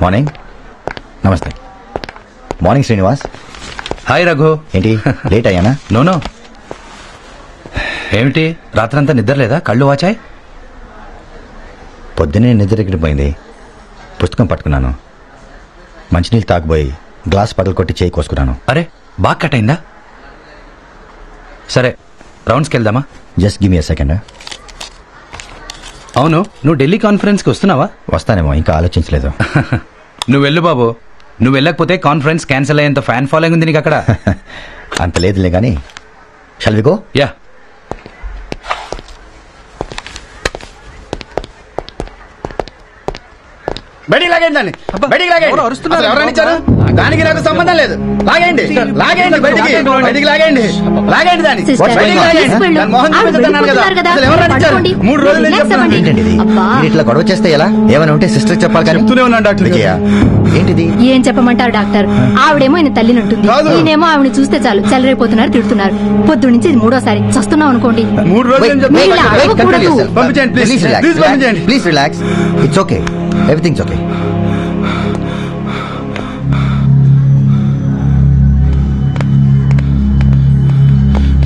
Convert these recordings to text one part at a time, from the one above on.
Morning. నమస్తే. Morning Srinivas. Hi Raghu. ఏంటి late అయ్యానా? No. ఏమిటి రాత్రంతా నిద్ర లేదా? కళ్ళు వాచాయి? పొద్దునే నిద్ర ఎగిరిపోయింది. పుస్తకం పట్టుకున్నాను. మంచినీళ్ళు తాగబోయి గ్లాస్ పగలు కొట్టి చేయి కోసుకున్నాను. అరే బాగా కట్ అయిందా? సరే రౌండ్స్కి వెళ్దామా? Just give me a second. అవును, నువ్వు ఢిల్లీ కాన్ఫరెన్స్కి వస్తున్నావా? వస్తానేమో, ఇంకా ఆలోచించలేదు. నువ్వు వెళ్ళు బాబు. నువ్వు వెళ్ళకపోతే కాన్ఫరెన్స్ క్యాన్సిల్ అయ్యేంత ఫ్యాన్ ఫాలోయింగ్ ఉంది నీకు అక్కడ. అంత లేదులే కానీ షల్ వి గో? యా. బయటికి లాగండి దాన్ని. బయటికి లాగండి. ఎవరైనా ఇచ్చారు? దానికి నాకు సంబంధం లేదు. లాగండి లాగండి బయటికి. బయటికి లాగండి. లాగండి దాన్ని. బయటికి లాగండి. దాని మోహన్ చూపించుతున్నాను కదా. అసలు ఎవరైనా ఇచ్చారు? 3 రోజులు నేను చెప్తున్నాను. ఏంటండి ఇది? మీరు ఇట్లా గొడవ చేస్తే ఎలా? ఏమైనా ఉంటే సిస్టర్ చెప్పాలి కానీ. చెప్తూనే ఉన్నాను డాక్టర్. విజయ ఏంటిది? ఏం చెప్పమంటారు డాక్టర్? ఆవిడేమో ఆయన తల్లినంటుంది, ఈయనేమో ఆవిడని చూస్తే చాలు చల్లరైపోతున్నారు, తిడుతున్నారు. పొద్దు నుంచి ఇది 3వ సారి. చస్తున్నాం అనుకోండి. 3 రోజులు నేను చెప్తున్నాను. పంపించండి ప్లీజ్. ప్లీజ్ పంపించండి. Please relax. It's okay. Everything's okay.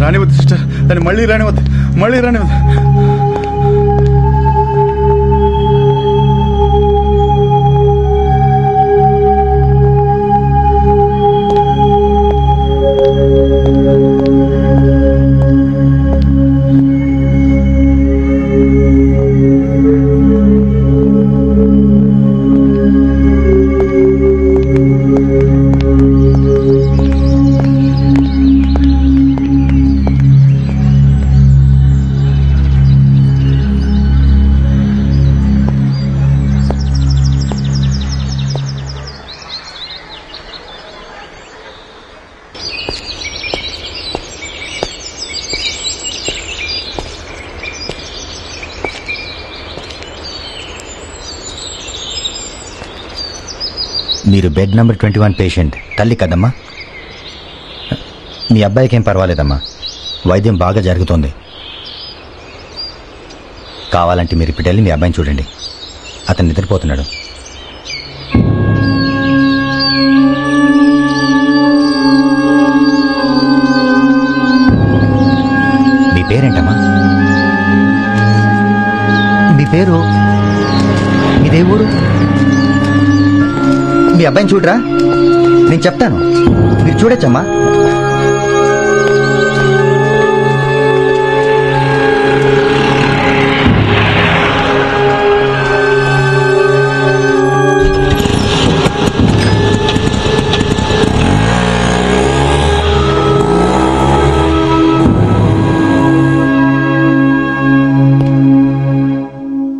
రానివద్దు సిస్టర్, దాన్ని మళ్ళీ రానివద్దు. మళ్ళీ రానివద్దు. మీరు బెడ్ నెంబర్ 21 పేషెంట్ తల్లి కదమ్మా? మీ అబ్బాయికి ఏం పర్వాలేదమ్మా, వైద్యం బాగా జరుగుతోంది. కావాలంటే మీరు ఇప్పుడు వెళ్ళి మీ అబ్బాయిని చూడండి, అతను నిద్రపోతున్నాడు. మీ పేరేంటమ్మా? మీ పేరు? మీదే ఊరు? మీ అబ్బాయిని చూడరా, నేను చెప్తాను, మీరు చూడొచ్చమ్మా.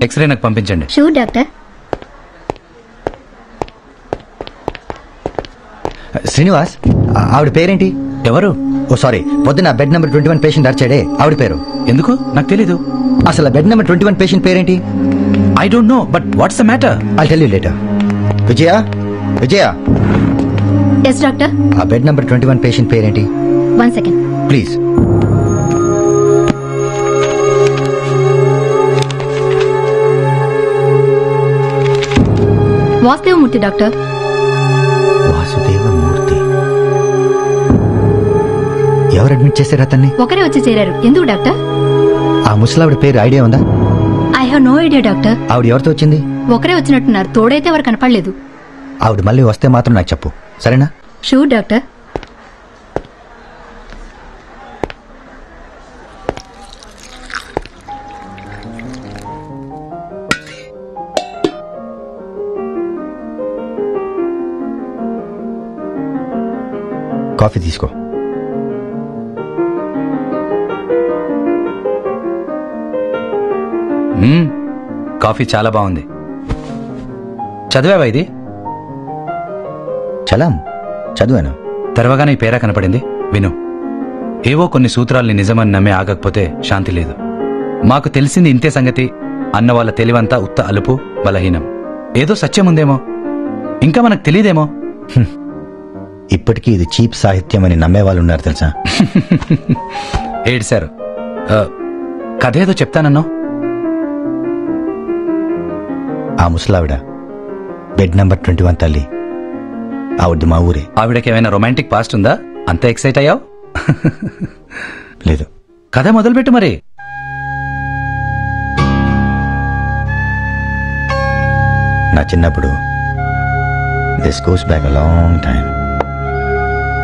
ఎక్స్రే నాకు పంపించండి. Sure doctor. శ్రీనివాస్, ఆవిడ పేరేంటి? ఎవరు? ఓ సారీ, పొద్దున బెడ్ నెంబర్ 21 పేషెంట్ అరిచాడే ఆవిడ పేరు? ఎందుకు? నాకు తెలీదు. అసలు బెడ్ నెంబర్ 21 పేషెంట్ పేరేంటి? I don't know, but what's the matter? I'll tell you later. Vijaya, Vijaya. Yes doctor. ఆ బెడ్ నెంబర్ 21 పేషెంట్ పేరేంటి? 1 second please. Vasudevamurthy doctor. Vasudevamurthy. ఎవరు అడ్మిట్ చేశారు అతన్ని? ఒకరే వచ్చి చేరారు. ఎందుకు డాక్టర్? ఆ ముసలావిడ పేరు ఐడియా ఉందా? I have no idea doctor. ఆవిడ ఎవరితో వచ్చింది? ఒకరే వచ్చినట్టున్నారు, తోడైతే ఎవరు కనపడలేదు. ఆవిడ మళ్ళీ వస్తే మాత్రం నాకు చెప్పు, సరేనా? Sure doctor. కాఫీ తీసుకో. కాఫీ చాలా బాగుంది. చదివావా ఇది? చలం చదివాను. తెరవగానే ఈ పేరా కనపడింది. విను. ఏవో కొన్ని సూత్రాల్ని నిజమని నమ్మి ఆగకపోతే శాంతి లేదు. మాకు తెలిసింది ఇంతే సంగతి అన్న వాళ్ళ తెలివంతా ఉత్త అలుపు, బలహీనం. ఏదో సత్యం ఉందేమో, ఇంకా మనకు తెలియదేమో. ఇప్పటికీ ఇది చీప్ సాహిత్యం అని నమ్మేవాళ్ళు ఉన్నారు తెలుసా? ఏడ్చారు. కథ ఏదో చెప్తానన్నా. ఆ ముసలావిడ బెడ్ నెంబర్ 21 తల్లి. ఆవిడది మా ఊరే. ఆవిడకి ఏమైనా రొమాంటిక్ పాస్ట్ ఉందా? అంత ఎక్సైట్ అయ్యావు? లేదు. కథ మొదలుపెట్టు మరి. నా చిన్నప్పుడు, this goes back a long time,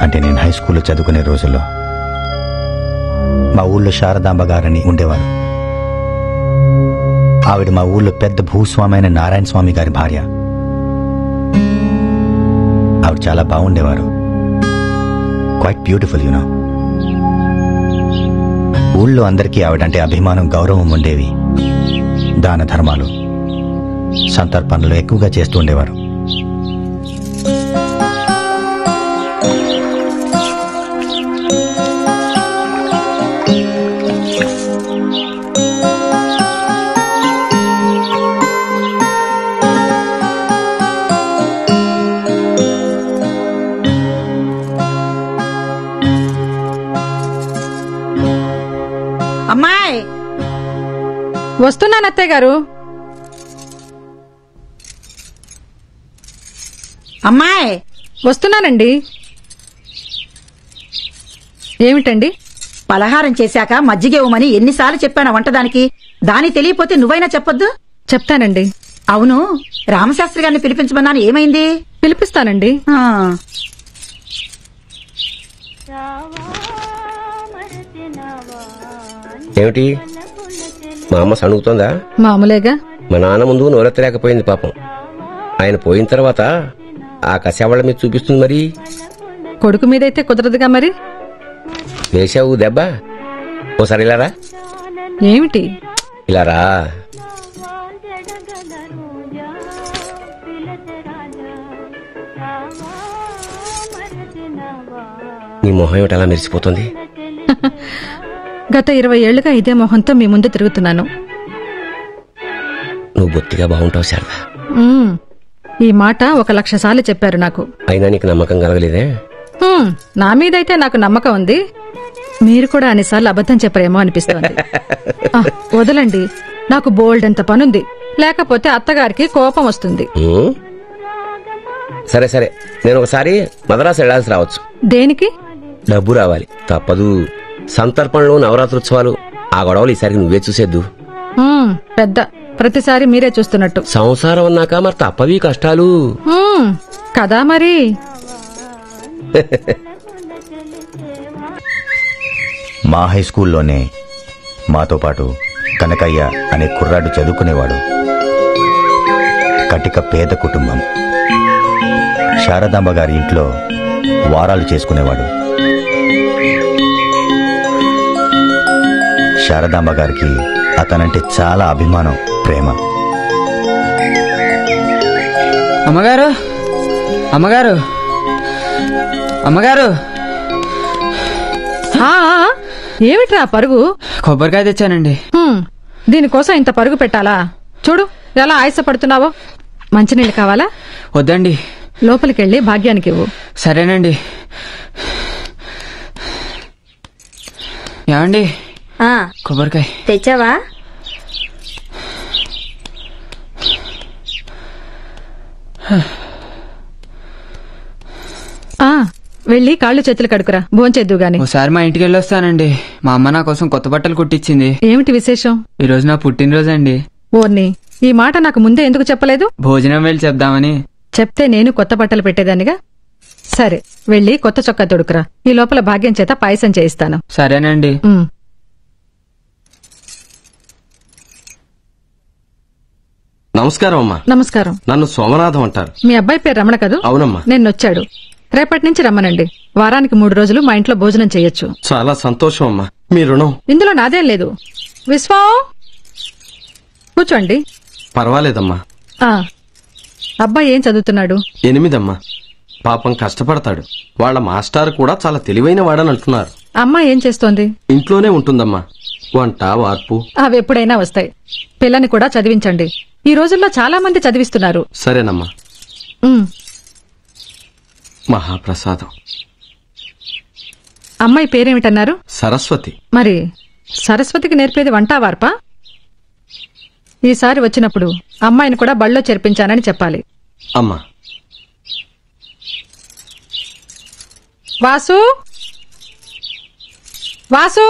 అంటే నేను హై స్కూల్లో చదువుకునే రోజుల్లో మా ఊళ్ళో శారదాంబ గారని ఉండేవారు. ఆవిడ మా ఊళ్ళో పెద్ద భూస్వామి అయిన నారాయణ స్వామి గారి భార్య. ఆవిడ చాలా బాగుండేవారు. Quiet beautiful you know. ఊళ్ళో అందరికీ ఆవిడంటే అభిమానం, గౌరవం ఉండేవి. దాన ధర్మాలు, సంతర్పణలు ఎక్కువగా చేస్తూ ఉండేవారు. అమ్మాయి, వస్తున్నాను అత్తయ్య గారు. అమ్మాయి వస్తున్నానండి. ఏమిటండి? పలహారం చేశాక మజ్జిగ ఇవ్వమని ఎన్నిసార్లు చెప్పాను వంటదానికి. దాని తెలియపోతే నువ్వైనా చెప్పొద్దు. చెప్తానండి. అవును, రామశాస్త్రి గారిని పిలిపించమన్నాను, ఏమైంది? పిలిపిస్తానండి. ఏమిటి మా అమ్మ సణుగుతోందా? మామూలేగా. మా నాన్న ముందు నోరెత్తలేకపోయింది పాపం. ఆయన పోయిన తర్వాత ఆ కసేవాళ్ళ మీద చూపిస్తుంది. మరి కొడుకు మీదైతే కుదరదుగా. మరి వేశావు దెబ్బ. ఓసారి ఇలారా. ఏమిటి? ఇలారా. నీ మొహం ఏమిటి అలా మెరిసిపోతుంది? గత 20 ఏళ్లుగా ఇదే మొహంతో మీ ముందు తిరుగుతున్నాను. నువ్వు బొత్తిగా బాగుంటావు శారదా. ఈ మాట 1,00,000 సార్లు చెప్పారు నాకు. అయినా నీకు నమ్మకం కలగలేదే? నా మీదైతే నాకు నమ్మకం ఉంది. మీరు కూడా అన్నిసార్లు అబద్ధం చెప్పరేమో అనిపిస్తోంది. వదలండి, నాకు బోల్డంత పనుంది. లేకపోతే అత్తగారికి కోపం వస్తుంది. సరే సరే, నేను ఒకసారి మద్రాసు వెళ్లాల్సి రావచ్చు. దేనికి? డబ్బు రావాలి, తప్పదు. సంతర్పణలు, నవరాత్రోత్సవాలు, ఆ గొడవలు ఈసారికి నువ్వే చూసేద్దు. పెద్ద ప్రతిసారి మీరే చూస్తున్నట్టు. సంసారం అన్నాక మరి తప్పవి కష్టాలు కదా మరి. మా హై స్కూల్లోనే మాతో పాటు కనకయ్య అనే కుర్రాడు చదువుకునేవాడు. కటిక పేద కుటుంబం. శారదాంబ గారి ఇంట్లో వారాలు చేసుకునేవాడు. శారదాంబ గారికి అతనంటే చాలా అభిమానం, ప్రేమ. అమ్మగారు, అమ్మగారు, అమ్మగారు. ఏమిట్రా పరుగు? కొబ్బరికాయ తెచ్చానండి. దీనికోసం ఇంత పరుగు పెట్టాలా? చూడు ఎలా ఆయాసపడుతున్నావో. మంచినీళ్ళు కావాలా? వద్దండి. లోపలికెళ్ళి భాగ్యానికి ఇవ్వు. సరేనండి. ఏమండి, కొబ్బరికాయ తెచ్చావా? వెళ్ళి కాళ్ళు చేతులు కడుకురా, భోంచేద్దు గాని. ఒకసారి మా ఇంటికి వెళ్ళొస్తానండి. మా అమ్మ నా కోసం కొత్త బట్టలు కుట్టించింది. ఏమిటి విశేషం? ఈ రోజు నా పుట్టినరోజండి. ఓర్ని, ఈ మాట నాకు ముందే ఎందుకు చెప్పలేదు? భోజనం వెళ్ళి చెప్దామని. చెప్తే నేను కొత్త బట్టలు పెట్టేదానిగా. సరే, వెళ్ళి కొత్త చొక్కా తొడుకురా. ఈ లోపల భాగ్యం చేత పాయసం చేయిస్తాను. సరేనండి. నమస్కారం అమ్మా. నమస్కారం. నన్ను సోమనాథం అంటారు. మీ అబ్బాయి పేరు రమణ కదూ? అవునమ్మా. నిన్నొచ్చాడు. రేపటి నుంచి రమ్మనండి. వారానికి 3 రోజులు మా ఇంట్లో భోజనం చేయొచ్చు. చాలా సంతోషం అమ్మా, మీ రుణం. ఇందులో నాదేం లేదు. విశ్వం, కూర్చోండి. పర్వాలేదమ్మా. అబ్బాయి ఏం చదువుతున్నాడు? 8 అమ్మా. పాపం కష్టపడతాడు. వాళ్ళ మాస్టర్ కూడా చాలా తెలివైన వాడని అంటున్నారు. అమ్మాయి ఏం చేస్తోంది? ఇంట్లోనే ఉంటుందమ్మా. వంట, వార్పు అవి ఎప్పుడైనా వస్తాయి. పిల్లని కూడా చదివించండి. ఈ రోజుల్లో చాలా మంది చదివిస్తున్నారు. సరేనమ్మా. మహాప్రసాదం. అమ్మాయి పేరేమిటన్నారు? సరస్వతి. మరి సరస్వతికి నేర్పేది వంట, వార్పా? ఈసారి వచ్చినప్పుడు అమ్మాయిని కూడా బళ్ళో చేర్పించానని చెప్పాలి. అమ్మా. వాసు వాసు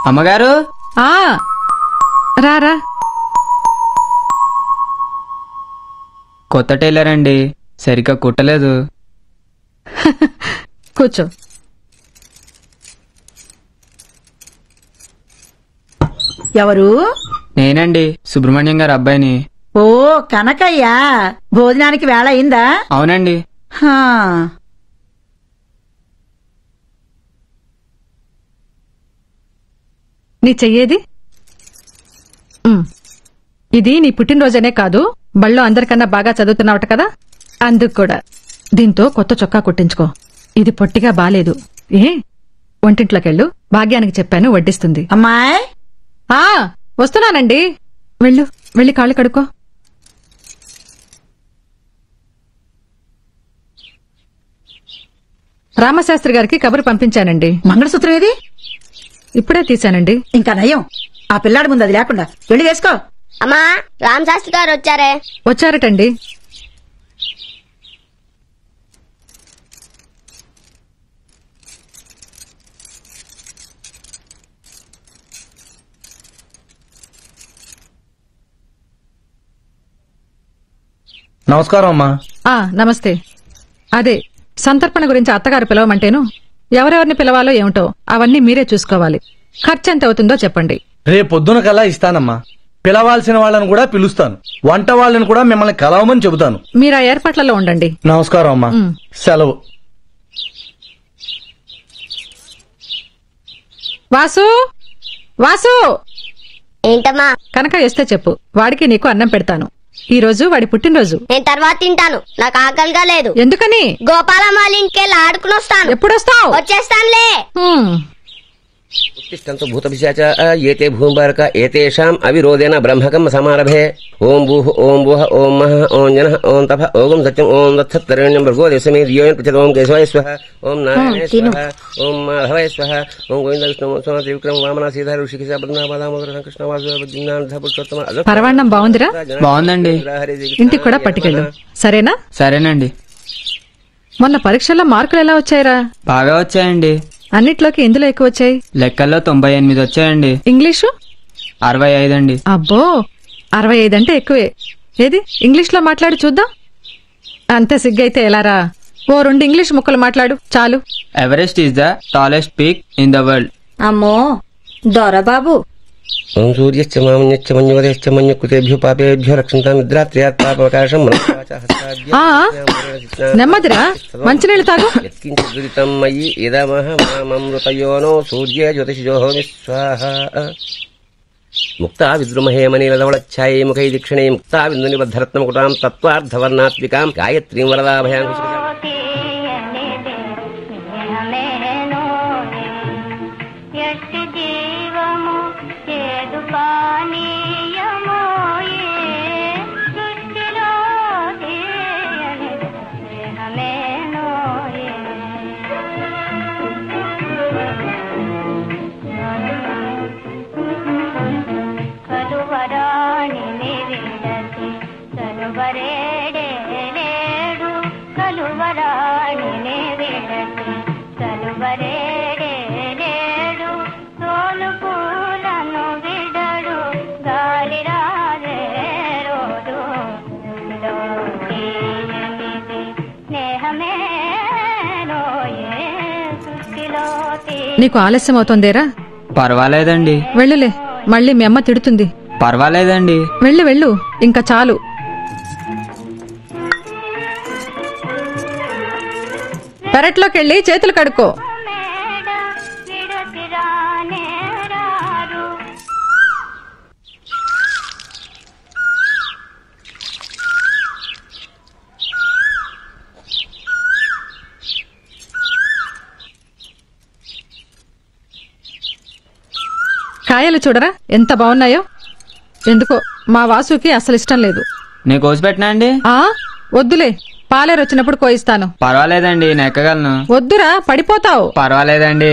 అమ్మగారు రారా. కొత్త టైలర్ అండి, సరిగ్గా కుట్టలేదు. కూర్చో. ఎవరు? నేనండి, సుబ్రహ్మణ్యం గారు అబ్బాయిని. ఓ కనకయ్యా, భోజనానికి వేళ అయిందా? అవునండి. హా. నీ చెయ్యేది? ఇది నీ పుట్టినరోజనే కాదు, బళ్ళో అందరికన్నా బాగా చదువుతున్నావట కదా, అందుకు కూడా. దీంతో కొత్త చొక్కా కుట్టించుకో. ఇది పొట్టిగా బాలేదు. వంటింట్లోకెళ్ళు, భాగ్యానికి చెప్పాను వడ్డిస్తుంది. అమ్మాయి వస్తున్నానండి. వెళ్ళి కాళ్ళు కడుక్కో. రామశాస్త్రి గారికి కబురు పంపించానండి. మంగళసూత్రం ఏది? ఇప్పుడే తీశానండి. ఇంకా నయం, ఆ పిల్లాడి ముందు అది లేకుండా వెళ్ళి వేసుకో. అమ్మా, రామశాస్త్రి గారు వచ్చారే. వచ్చారటండి. నమస్కారం అమ్మా. నమస్తే. అదే సంతర్పణ గురించి అత్తగారు పిలవమంటేను, ఎవరెవరిని పిలవాలో ఏమిటో అవన్నీ మీరే చూసుకోవాలి. ఖర్చు ఎంత అవుతుందో చెప్పండి. రేపొద్దున కల్లా ఇస్తానమ్మా. పిలవాల్సిన వాళ్ళని కూడా పిలుస్తాను, వంట వాళ్ళని కూడా మిమ్మల్ని కలవమని చెబుతాను. మీరు ఆ ఏర్పాట్లలో ఉండండి. నమస్కారం అమ్మా. సెలవు. వాసు వాసు. ఏంటమ్మా? కనుక వేస్తే చెప్పు, వాడికి నీకు అన్నం పెడతాను. ఈ రోజు వాడి పుట్టినరోజు. నేను తర్వాత తింటాను, నాకు ఆకలిగా లేదు. ఎందుకని? గోపాలమ్మ వాళ్ళ ఇంటికెళ్ళి ఆడుకుని వస్తాను. ఎప్పుడొస్తావు? వచ్చేస్తానులే. उत्तिष्ठन्तु भूतपिशाच एते भूम्बारक एतेषाम् अविरोधेन ब्रह्मकं समारभे। ओम भूः ओम भुवः ओम महः ओम जनः ओम तपः ओम सत्यम् ओम दत्तत्तरेण्यं भर्गो देवसमे धियो यो प्रचोदयात्। ओम केशवाय स्वाहा ओम नारायणाय स्वाहा ओम माधवाय स्वाहा ओम गोविन्द विष्णु सोम त्रिविक्रम वामन सीता ऋषिकेश पद्मनाभ दामोदर कृष्ण वासुदेव विज्ञान पुरुषोत्तम। పరవాన్నం బాగుందిరా? బాగుందండి. ఇంటికి కూడా పట్టుకెళ్ళు, సరేనా? సరేనండి. మొన్న పరీక్షల్లో మార్కులు ఎలా వచ్చాయిరా? బాగా వచ్చాయండి. అన్నిట్లోకి ఎందులో ఎక్కువ వచ్చాయి? లెక్కల్లో 98 వచ్చాయండి. ఇంగ్లీషు 65 అండి. అబ్బో, 65 అంటే ఎక్కువే. ఏది ఇంగ్లీష్ లో మాట్లాడి చూద్దాం. అంతే సిగ్గైతే ఎలారా? ఓ 2 ఇంగ్లీష్ ముక్కలు మాట్లాడు చాలు. Everest is the tallest peak in the world. అమ్మో దొరబాబు. ఓం సూర్యశ్చ మామన్యశ్చ మన్యువదేశ్చ మన్యుకృతేభ్యో పాపేభ్యో రక్షంతాం నిద్రాత్ర్యాత్తాపకాశం నెమ్మదిరా, మంచినీళ్ళు తాగు. యత్కించిదురితం మయి ఇదమహ మామమృతయోనో సూర్యే జ్యోతిషిజోహోమి స్వాహా. ముక్తా విద్రుమహేమనీలధవళఛాయై ముఖై దీక్షణై ముక్తా బిందునిబద్ధరత్నముకుటాం తత్వార్ధవర్ణాత్మికాం గాయత్రీం వరదాభయాం. నీకు ఆలస్యం అవుతోందేరా? పర్వాలేదండి. వెళ్ళులే, మళ్ళీ మీ అమ్మ తిడుతుంది. పర్వాలేదండి. వెళ్ళు వెళ్ళు, ఇంకా చాలు. పెరట్లోకెళ్ళి చేతులు కడుక్కో. కాయలు చూడరా ఎంత బాగున్నాయో. ఎందుకో మా వాసుకి అసలు ఇష్టం లేదు. నేను కోసి పెట్టినా అండి? వద్దులే, పాలేరు వచ్చినప్పుడు కోయిస్తాను. పర్వాలేదండి, నేను ఎక్కగలను. వద్దురా, పడిపోతావు. పర్వాలేదండి.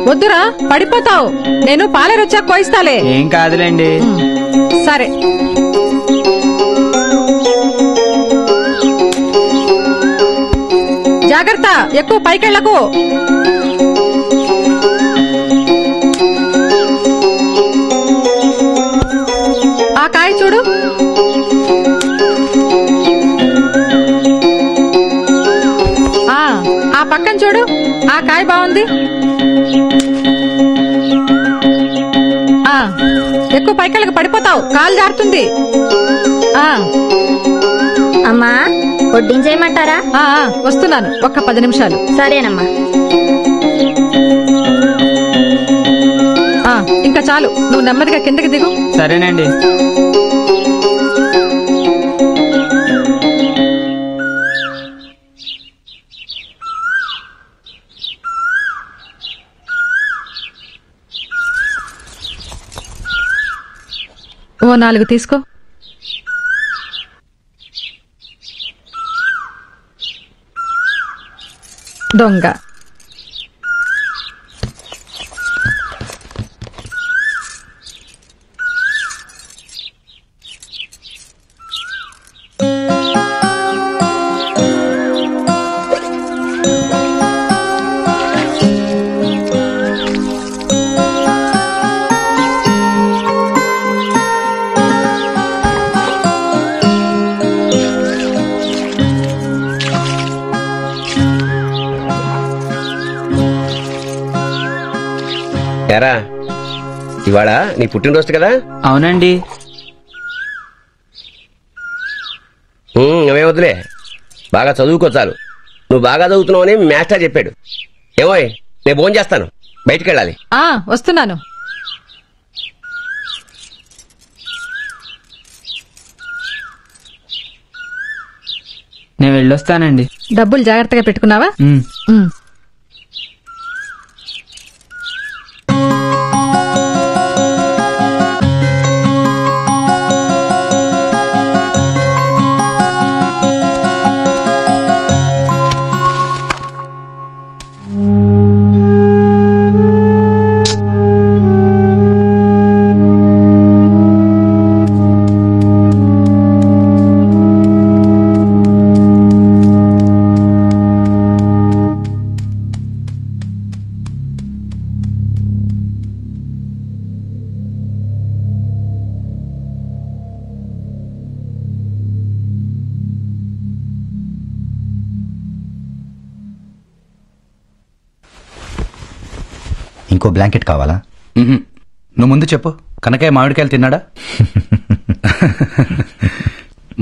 వద్దురా, పడిపోతావు. నేను పాలేరు వచ్చాక కోయిస్తాలే. ఏం కాదులేండి. సరే. జాగ్రత్త, ఎక్కువ పైకెళ్లకు. ఆ కాయ చూడు. ఆ పక్కన చూడు, ఆ కాయ బాగుంది. ఎక్కువ పైకెళ్ళకు, పడిపోతావు, కాలు జారుతుంది. అమ్మా, వడ్డించేయమంటారా? వస్తున్నాను, ఒక్క 10 నిమిషాలు. సరేనమ్మా. ఇంకా చాలు, నువ్వు నెమ్మదిగా కిందకి దిగు. సరేనండి. ఓ 4 తీసుకో. దొంగ. ఎరా, ఇవాళ నీ పుట్టినరోజు కదా? అవునండి. అవే వద్దులే, బాగా చదువుకో చాలు. నువ్వు బాగా చదువుతున్నావని మాస్టర్ చెప్పాడు. ఏమో, నేను ఫోన్ చేస్తాను, బయటికి వెళ్ళాలి. వస్తున్నాను. నేను వెళ్ళొస్తానండి. డబ్బులు జాగ్రత్తగా పెట్టుకున్నావా? ఇంకో బ్లాంకెట్ కావాలా? నువ్వు ముందు చెప్పు, కనకయ్య మామిడికాయలు తిన్నాడా?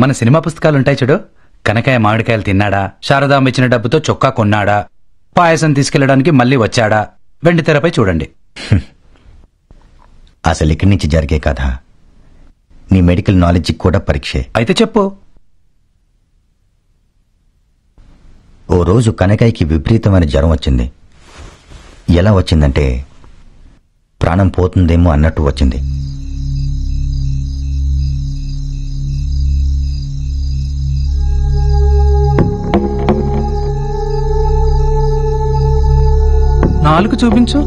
మన సినిమా పుస్తకాలుంటాయి చూడు, కనకయ్య మామిడికాయలు తిన్నాడా, శారదాంబ ఇచ్చిన డబ్బుతో చొక్కా కొన్నాడా, పాయసం తీసుకెళ్లడానికి మళ్ళీ వచ్చాడా, వెండి తెరపై చూడండి. అసలు ఇక్కడి నుంచి జరిగే కథ నీ మెడికల్ నాలెడ్జ్ కూడా పరీక్షే. అయితే చెప్పు. ఓ రోజు కనకయ్యకి విపరీతమైన జ్వరం వచ్చింది. ఎలా వచ్చిందంటే ప్రాణం పోతుందేమో అన్నట్టు వచ్చింది. నాలుగు చూపించు.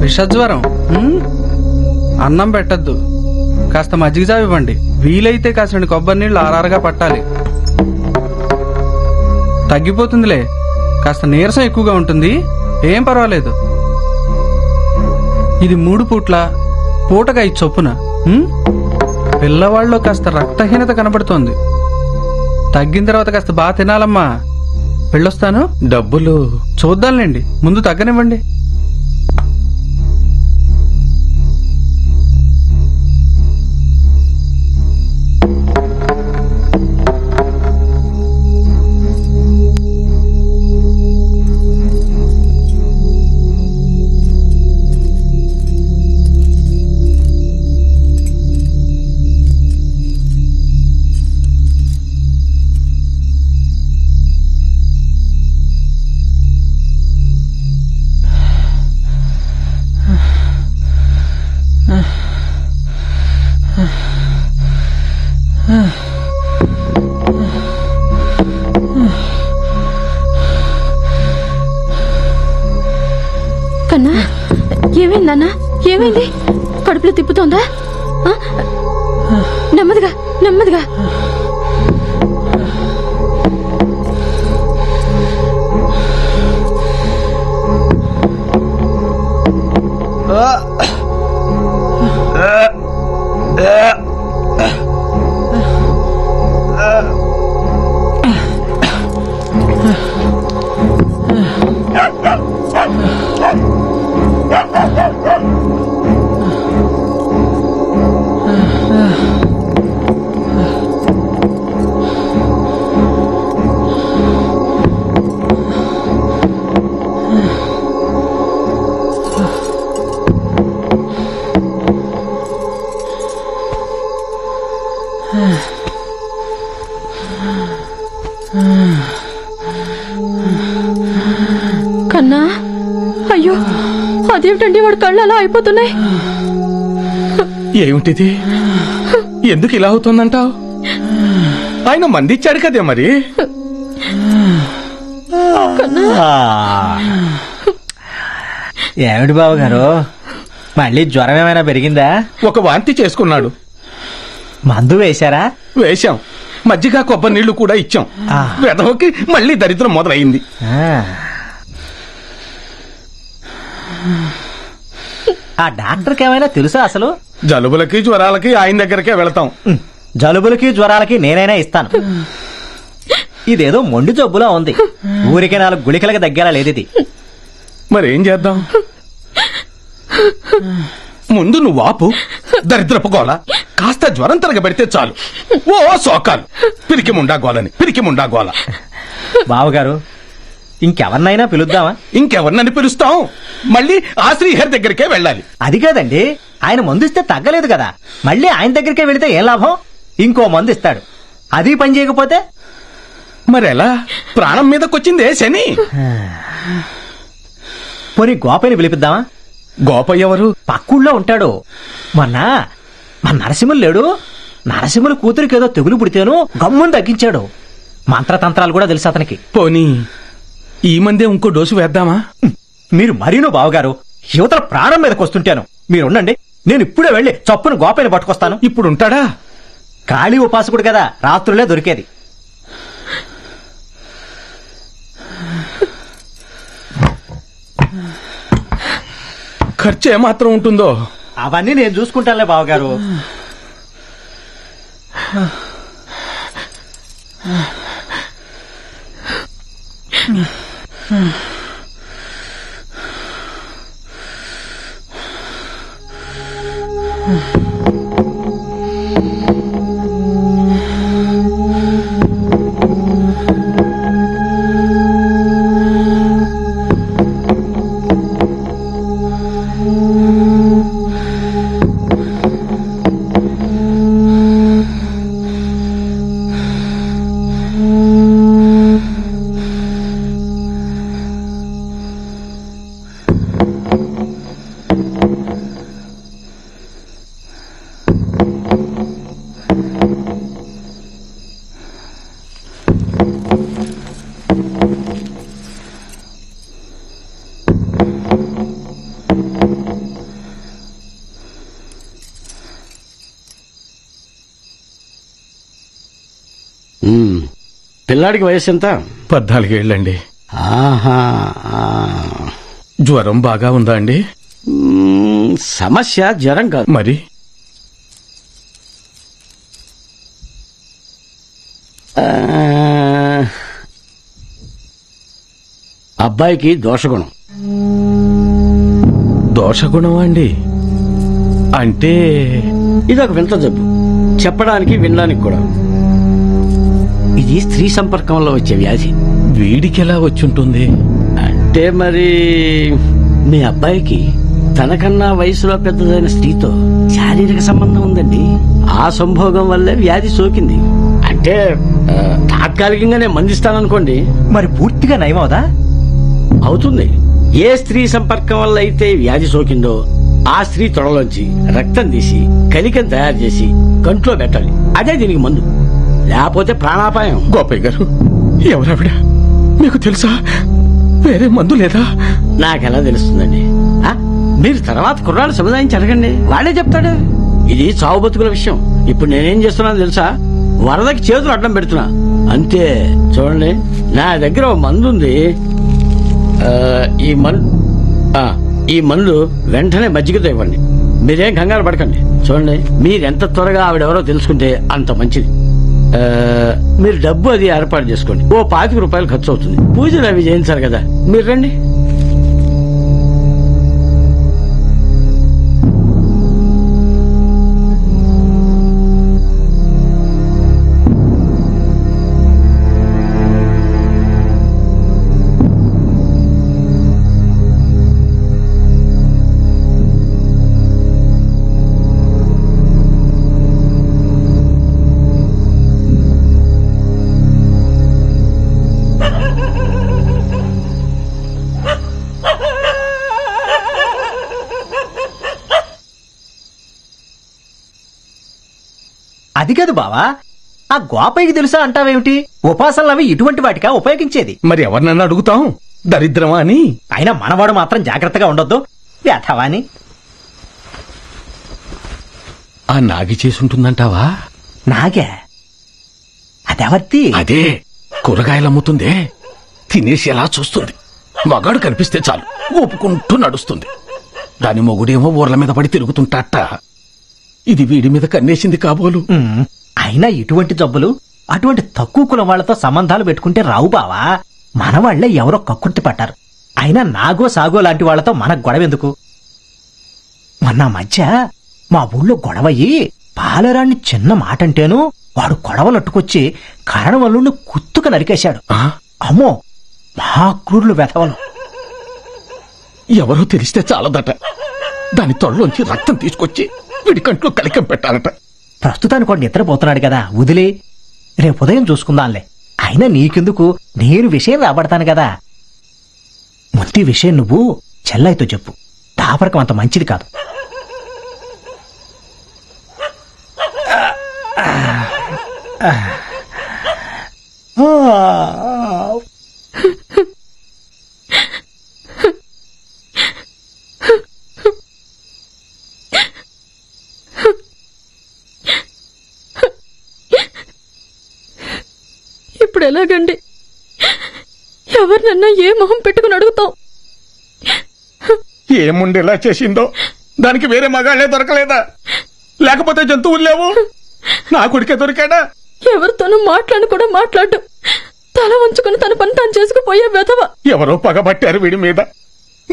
విషజ్వరం. అన్నం పెట్టద్దు, కాస్త మజ్జిగ జావ ఇవ్వండి. వీలైతే కాసిన కొబ్బరి నీళ్లు ఆరారుగా పట్టాలి. తగ్గిపోతుందిలే, కాస్త నీరసం ఎక్కువగా ఉంటుంది, ఏం పర్వాలేదు. ఇది 3 పూట్ల పూటగా 5 చొప్పున. పిల్లవాళ్ళలో కాస్త రక్తహీనత కనబడుతోంది. తగ్గిన తర్వాత కాస్త బాగా తినాలమ్మా. వెళ్ళొస్తాను. డబ్బులు చూద్దాంలేండి, ముందు తగ్గనివ్వండి. కన్నా, ఏమైందన్నా? ఏమైంది? కడుపులో తిప్పుతోందా? నెమ్మదిగా నెమ్మదిగా. కన్నా, అయ్యో అదేమిటండి వాడు కళ్ళు అలా అయిపోతున్నాయి? ఏమిటిది? ఎందుకు ఇలా అవుతుందంటావు? ఆయన మందిచ్చాడు కదే మరి. ఏమిటి బాబు గారు, మళ్ళీ జ్వరం ఏమైనా పెరిగిందా? ఒక వాంతి చేసుకున్నాడు. మందు వేశారా? వేశాం. మజ్జిగ కొబ్బరి నీళ్లు కూడా ఇచ్చాం. వెధవకి మళ్ళీ దరిద్రం మొదలైంది. ఆ డాక్టర్కి ఏమైనా తెలుసా అసలు? జలుబులకి జ్వరాలకి ఆయన దగ్గరకే వెళతాం. జలుబులకి జ్వరాలకి నేనైనా ఇస్తాను. ఇదేదో మొండి జబ్బులా ఉంది. ఊరికే 4 గుళికలకి దగ్గర లేదు ఇది. మరేం చేద్దాం? ముందు నువ్వు ఆపు. దరిద్రపు గోల. కాస్త జ్వరం తిరగబెడితే చాలు. ఓ సోకాలు. పిరికి ముండా గోలని, పిరికి ముండా గోల. బావగారు, ఇంకెవరినైనా పిలుద్దామా? ఇంకెవరినని పిలుస్తాం? మళ్ళీ ఆ శ్రీహరి దగ్గరికే వెళ్ళాలి. అది కాదండి, ఆయన మందు ఇస్తే తగ్గలేదు కదా. మళ్ళీ ఆయన దగ్గరికే వెళితే ఏం లాభం? ఇంకో మందు ఇస్తాడు, అది పని చేయకపోతే మరెలా? ప్రాణం మీదకొచ్చిందే శని. పోనీ గోపని పిలిపిద్దామా? గోప ఎవరు? పక్కూళ్ళో ఉంటాడు. మన నరసింహులు లేడు? నరసింహుల కూతురికి ఏదో తెగులు పుడితేను గమ్మును తగ్గించాడు. మంత్రతంత్రాలు కూడా తెలుసు అతనికి. పోనీ ఈ మందే ఇంకో డోసు వేద్దామా? మీరు మరీను బావగారు, యువతల ప్రాణం మీదకి వస్తుంటాను. మీరుండండి, నేను ఇప్పుడే వెళ్లి చప్పును గోపని పట్టుకొస్తాను. ఇప్పుడు ఉంటాడా? ఖాళీ ఉపాసకుడు కదా, రాత్రులే దొరికేది. ఖర్చు ఏమాత్రం ఉంటుందో అవన్నీ నేను చూసుకుంటానులే బావగారు. పిల్లాడికి వయసు ఎంత? 14 ఏళ్ళండి. ఆహా. జ్వరం బాగా ఉందా అండి? సమస్య జ్వరం కాదు, మరి అబ్బాయికి దోషగుణం. దోషగుణమా అండి? అంటే ఇదొక వింత జబ్బు, చెప్పడానికి వినడానికి కూడా. ఇది స్త్రీ సంపర్కంలో వచ్చే వ్యాధి. వీడికి ఎలా వచ్చుంటుంది? అంటే మరి మీ అబ్బాయికి తనకన్నా వయసులో పెద్దదైన స్త్రీతో శారీరక సంబంధం ఉందండి. ఆ సంభోగం వల్లే వ్యాధి సోకింది. అంటే తాత్కాలికంగానే మందిస్తాననుకోండి. మరి పూర్తిగా నయమవుదా? అవుతుంది. ఏ స్త్రీ సంపర్కం వల్ల అయితే వ్యాధి సోకిందో ఆ స్త్రీ తొడలోంచి రక్తం తీసి కలికం తయారు చేసి కంట్లో పెట్టాలి. అదే దీనికి మందు. లేకపోతే ప్రాణాపాయం. గోపయ్య గారు, ఎవరావిడ? మీకు తెలుసా? వేరే మందు లేదా? నాకెలా తెలుస్తుందండి? మీరు తర్వాత కుర్రాళ్ళు సముదాయించి అడగండి, వాడే చెప్తాడు. ఇది చావు బతుకుల విషయం. ఇప్పుడు నేనేం చేస్తున్నాను తెలుసా? వరదకి చేతులు అడ్డం పెడుతున్నా అంతే. చూడండి, నా దగ్గర ఓ మందు ఉంది. ఈ మందు వెంటనే మజ్జిగతో ఇవ్వండి. మీరేం కంగారు పడకండి. చూడండి, మీరెంత త్వరగా ఆవిడెవరో తెలుసుకుంటే అంత మంచిది. మీరు డబ్బు అది ఏర్పాటు చేసుకోండి. ఓ 25 రూపాయలు ఖర్చు అవుతుంది. పూజలు అవి చేయించారు కదా, మీరు రండి. అది కాదు బావా, ఆ గోపయ్యకి తెలుసా అంటావేమిటి? ఉపాసనలు అవి ఇటువంటి వాటికా ఉపయోగించేది? మరి ఎవరినన్నా అడుగుతాం, దరిద్రమా అని. అయినా మనవాడు మాత్రం జాగ్రత్తగా ఉండొద్దు, వ్యథవా అని. ఆ నాగి చేసుంటుందంటావా? నాగే? అదెవర్తి? అదే కూరగాయలు అమ్ముతుందే, తినేసి ఎలా చూస్తుంది. మగాడు కనిపిస్తే చాలు ఊపుకుంటూ నడుస్తుంది. దాని మొగుడేమో ఊర్ల మీద పడి తిరుగుతుంటాట. ఇది వీడి మీద కన్నేసింది కాబోలు. అయినా ఇటువంటి జబ్బులు అటువంటి తక్కువ కులం వాళ్లతో సంబంధాలు పెట్టుకుంటే రావు బావా. మన వాళ్లే ఎవరో కక్కుర్తి పట్టారు. అయినా నాగో సాగో లాంటి వాళ్లతో మనకు గొడవెందుకు? మొన్న మధ్య మా ఊళ్ళో గొడవయ్యి పాలరాన్ని చిన్న మాట అంటేను వాడు గొడవలట్టుకొచ్చి కరణవల్లుని కుత్తుక నరికేశాడు. అమ్మో, మా క్రూరులు వెధవలు. ఎవరో తెలిస్తే చాలదట. దాని తొడలోంచి రక్తం తీసుకొచ్చి వీడి కంట్లో కలికం పెట్టాలట. ప్రస్తుతానికి వాడు నిద్రపోతున్నాడు కదా, వదిలే, రేపు ఉదయం చూసుకుందాంలే. అయినా నీకెందుకు, నేను విషయం రాబడతాను కదా. మొత్తి విషయం నువ్వు చెల్లైతో చెప్పు. దాపరకం అంత మంచిది కాదు. ఇప్పుడు ఎలాగండి? ఎవరినన్నా ఏ మొహం పెట్టుకుని అడుగుతాం? ఏముండేలా చేసిందో దానికి వేరే మగాళ్లే దొరకలేదా? లేకపోతే జంతువులు లేవు? నా కొడుకే దొరికాడా? ఎవరితోనూ మాట్లాడు కూడా మాట్లాడు. తల వంచుకుని తన పని తాను చేసుకుపోయే వెధవ. ఎవరో పగబట్టారు వీడి మీద.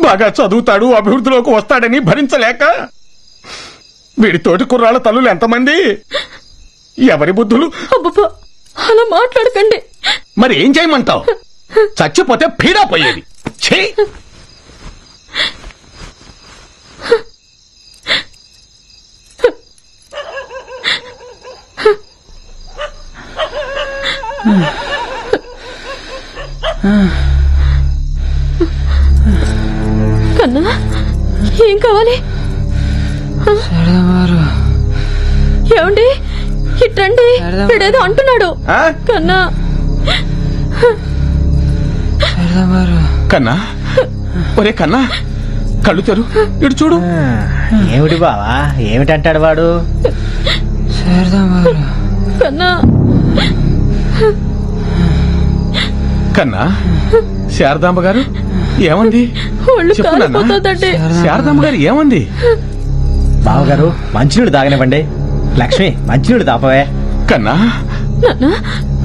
బాగా చదువుతాడు, అభివృద్ధిలోకి వస్తాడని భరించలేక. వీడి తోటి కుర్రాళ్ళ తల్లులు ఎంతమంది? ఎవరి బుద్ధులు? అబ్బబ్బా, అలా మాట్లాడకండి. మరి ఏం చేయమంటావు? చచ్చిపోతే పీడా పోయేది. ఛీ! కన్నా, ఏం కావాలి? ఏమండి, ఇట్టండి, వీడేదో అంటున్నాడు. కన్నా, కన్నా, ఒరే కన్నా, కళ్ళు తెరు, ఇటు చూడు. ఏమిటి బావా, ఏమిటంటాడు వాడు? కన్నా, కన్నా, శారదాంబ గారు ఏమంది? శారదాంబ గారు ఏమంది? బావగారు, మంచినీళ్ళు తాగనివ్వండి. లక్ష్మి, మంచినీళ్ళు తాపవే. కన్నా,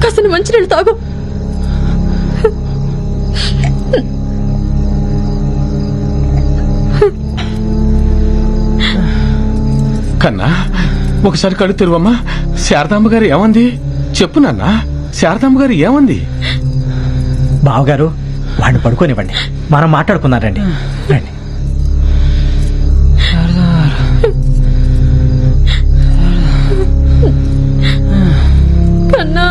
కాస్త మంచినీళ్ళు తాగు. కన్నా ఒకసారి కళ్ళు తెరువమ్మా. శారదాంబ గారు ఏమంది చెప్పు నాన్న. శారదాంబ గారు ఏమంది? బావగారు వాడిని పడుకోనివ్వండి, మనం మాట్లాడుకున్నాం. రండి రండి. కన్నా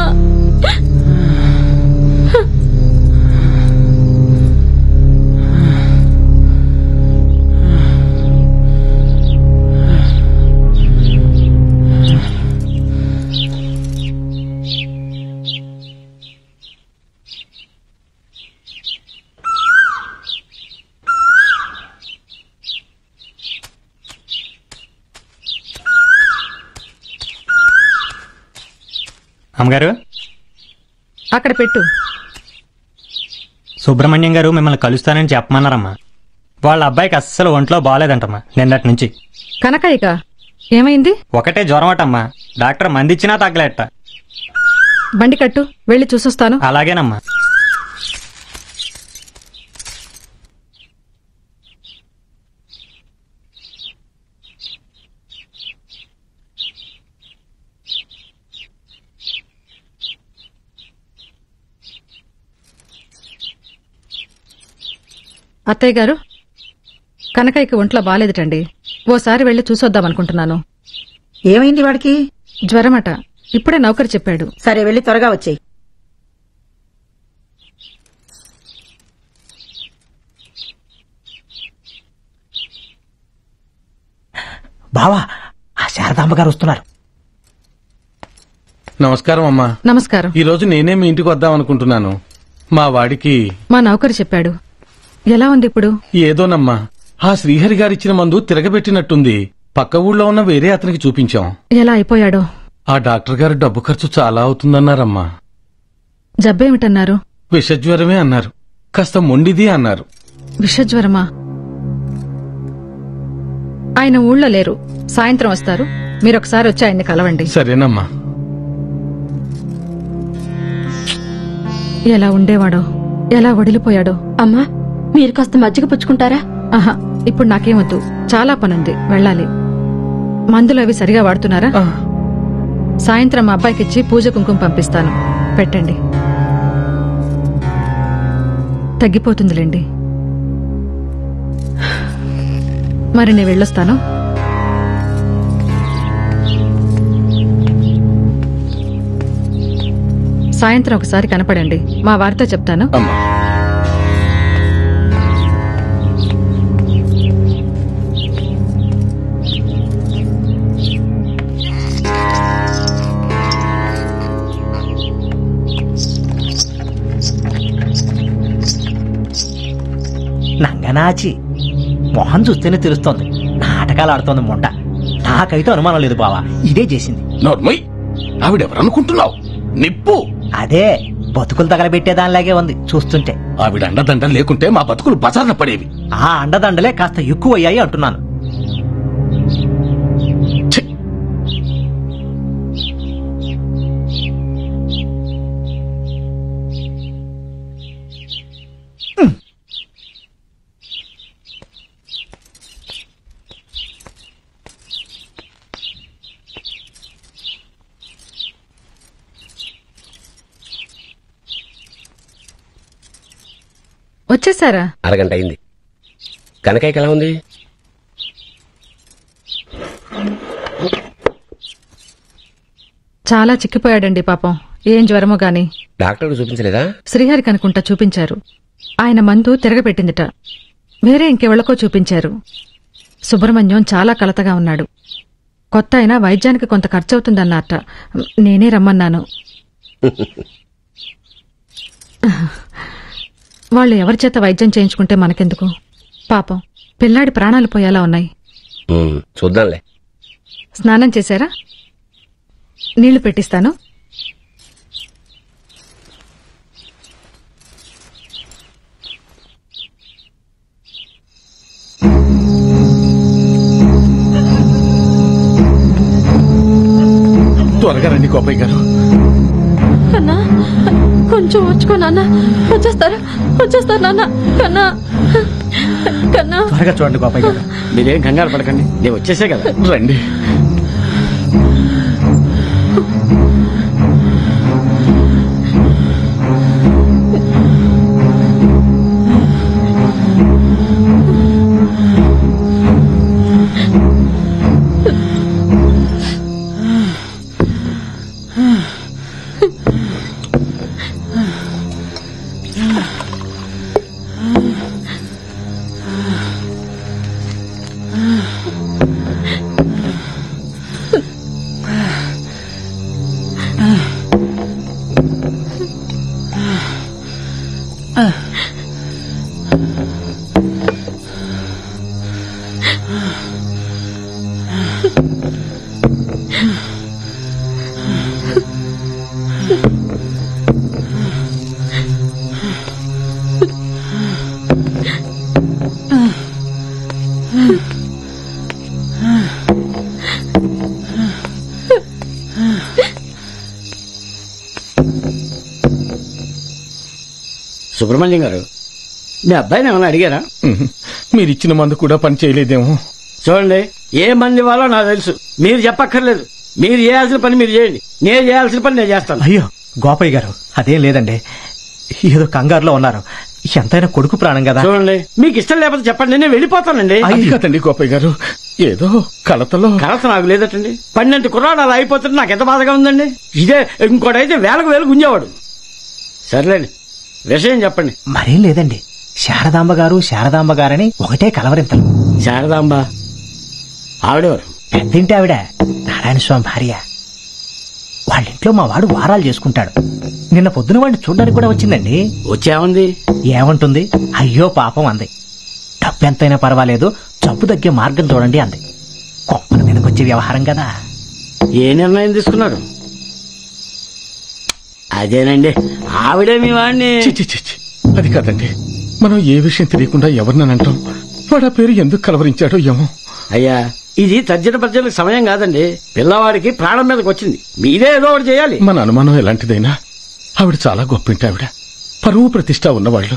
అమ్మగారు అక్కడ పెట్టు. సుబ్రహ్మణ్యం గారు మిమ్మల్ని కలుస్తానని చెప్పమన్నారమ్మా. వాళ్ళ అబ్బాయికి అస్సలు ఒంట్లో బాగాలేదంటమ్మా నిన్నటి నుంచి. కనకయ్యక ఏమైంది? ఒకటే జ్వరం అటమ్మా. డాక్టర్ మందిచ్చినా తగ్గలేట. బండి కట్టు, వెళ్ళి చూసొస్తాను. అలాగేనమ్మా. అత్తయ్య గారు, కనకయ్యకి ఒంట్లో బాలేదటండి. ఓసారి వెళ్లి చూసొద్దామనుకుంటున్నాను. ఏమైంది వాడికి? జ్వరమట. ఇప్పుడే నౌకరు చెప్పాడు. సరే వెళ్ళి త్వరగా వచ్చేయి. బావా, ఆ శారదాంబ గారు వస్తున్నారు. నమస్కారం అమ్మా. నమస్కారం. ఈ రోజు నేనే మీ ఇంటికి వద్దాం అనుకుంటున్నాను. మా వాడికి మా నౌకరు చెప్పాడు. ఎలా ఉంది ఇప్పుడు? ఏదోనమ్మా, ఆ శ్రీహరి గారిచ్చిన మందు తిరగబెట్టినట్టుంది. పక్క ఊళ్ళో ఉన్న వేరే అతనికి చూపించాం. ఎలా అయిపోయాడో? ఆ డాక్టర్ గారు డబ్బు ఖర్చు చాలా అవుతుందన్నారమ్మా. జబ్బేమిటన్నారు? విషజ్వరమే అన్నారు. కాస్త మొండిది అన్నారు. విషజ్వరమా? ఆయన ఊళ్ళో లేరు. సాయంత్రం వస్తారు. మీరొకసారి వచ్చి ఆయన్ని కలవండి. సరేనమ్మా. ఎలా ఉండేవాడో, ఎలా వడిలిపోయాడో. అమ్మా, మీరు కాస్త మజ్జిగ పుచ్చుకుంటారా? ఆహా, ఇప్పుడు నాకేమొద్దు. చాలా పనుంది, వెళ్ళాలి. మందులు అవి సరిగా వాడుతున్నారా? సాయంత్రం మా అబ్బాయికిచ్చి పూజ కుంకుమ పంపిస్తాను. పెట్టండి. తగ్గిపోతుందిలేండి. మరి నేను వెళ్ళొస్తాను. సాయంత్రం ఒకసారి కనపడండి. మా వారితో చెప్తాను. నంగనాచి మొహం చూస్తేనే తెలుస్తోంది. నాటకాలు ఆడుతోంది మొండ. నాకైతే అనుమానం లేదు బావా, ఇదే చేసింది. నోర్మయ్, ఆవిడెవరనుకుంటున్నావు? నిప్పు. అదే బతుకులు తగలబెట్టేదానిలాగే ఉంది చూస్తుంటే. ఆవిడ అండదండ లేకుంటే మా బతుకులు బజార్న పడేవి. ఆ అండదండలే కాస్త ఎక్కువ అయ్యాయి అంటున్నాను. వచ్చేసారా? అరగంట అయింది. కనకయ్యకి ఎలా ఉంది? చాలా చిక్కిపోయాడండి పాపం. ఏం జ్వరమో గాని. డాక్టర్కు చూపించలేదా? శ్రీహరి కనుకుంటా చూపించారు. ఆయన మందు తిరగబెట్టిందిట. వేరే ఇంకెవళ్లకో చూపించారు. సుబ్రహ్మణ్యం చాలా కలతగా ఉన్నాడు. కొత్త అయినా వైద్యానికి కొంత ఖర్చవుతుందన్నట్ట. నేనే రమ్మన్నాను. వాళ్ళు ఎవరి చేత వైద్యం చేయించుకుంటే మనకెందుకు? పాపం పిల్లాడి ప్రాణాలు పోయేలా ఉన్నాయి. చూద్దాంలే. స్నానం చేశారా? నీళ్లు పెట్టిస్తాను. త్వరగా రండి గోపయ్య గారు. కన్నా, కొంచెం వచ్చుకో నాన్న. వచ్చేస్తారు నాన్న. కన్నా, త్వరగా చూడండి గోపయ్య గారు. మీరేం కంగారు పడకండి, నేను వచ్చేసే కదా. రండి. సుబ్రహ్మణ్యం గారు, మీ అబ్బాయిని ఏమైనా అడిగారా? మీరిచ్చిన మందు కూడా పని చేయలేదేమో. చూడండి, ఏ మంది వాళ్ళో నాకు తెలుసు, మీరు చెప్పక్కర్లేదు. మీరు చేయాల్సిన పని మీరు చేయండి, నేను చేయాల్సిన పని నేను చేస్తాను. అయ్యో గోపయ్య గారు, అదేం లేదండి, ఏదో కంగారులో ఉన్నారు. ఎంతైనా కొడుకు ప్రాణం కదా. చూడండి, మీకు ఇష్టం లేకపోతే చెప్పండి, నేను వెళ్ళిపోతానండి. అది కాదండి గోపయ్య గారు, ఏదో కలత నాకు లేదటండి. 12 కుర్రాడు అలా అయిపోతుంటే నాకు ఎంత బాధగా ఉందండి. ఇదే ఇంకోటైతే వేలకు గుంజేవాడు. సర్లేండి, విషయం చెప్పండి. మరేం లేదండి, శారదాంబ గారని ఒకటే కలవరింతలు. శారదాంబ ఆవిడెవరు? పెద్దింటి ఆవిడ, నారాయణ స్వామి భార్య. వాళ్ళింట్లో మా వాడు వారాలు చేసుకుంటాడు. నిన్న పొద్దున వాడిని చూడడానికి కూడా వచ్చిందండి. వచ్చేముంది? ఏమంటుంది? అయ్యో పాపం అంది. డబ్బెంతైనా పర్వాలేదు, జబ్బు తగ్గే మార్గం చూడండి అంది. కొప్పల మీదకొచ్చే వ్యవహారం కదా. ఏ నిర్ణయం తీసుకున్నారు? అదేనండి, ఆవిడే మీ వాడిని. అది కాదండి, మనం ఏ విషయం తెలియకుండా ఎవరినంటాం? వాడు ఆ పేరు ఎందుకు కలవరించాడో ఏమో. అయ్యా, ఇది తర్జన భర్జనకు సమయం కాదండి. పిల్లవాడికి ప్రాణం మీదకి వచ్చింది, మీరే ఏదో ఒకటి చేయాలి. మన అనుమానం ఎలాంటిదైనా ఆవిడ చాలా గొప్పింటి ఆవిడ, పరువు ప్రతిష్ట ఉన్నవాళ్ళు.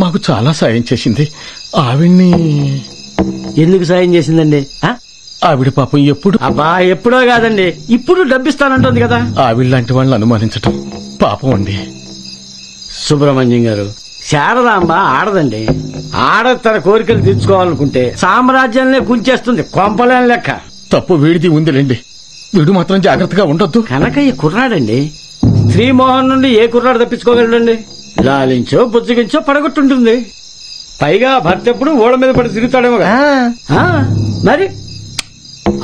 మాకు చాలా సాయం చేసింది. ఆవిడ్ని ఎందుకు సాయం చేసిందండి? ఆవిడ పాపం ఎప్పుడో కాదండి, ఇప్పుడు డబ్బిస్తానంటుంది కదా. ఆవిడ వాళ్ళని అనుమానించటం పాపం అండి. సుబ్రహ్మణ్యం గారు, శారదాంబ ఆడదండి. ఆడ తన కోరికలు తీర్చుకోవాలనుకుంటే సామ్రాజ్యాన్నే కూల్చేస్తుంది, కొంపలేని లెక్క. తప్పు వీడిది ఉందిలేండి, వీడు మాత్రం జాగ్రత్తగా ఉండొద్దు. కనకయ్య కుర్రాడండి, శ్రీమోహన్ నుండి ఏ కుర్రాడు తప్పించుకోగలడండి? లాలించో బుజ్జగించో పడగొట్టుంటుంది. పైగా భర్త ఎప్పుడు ఓడ మీద పడి తిరుగుతాడేమో. మరి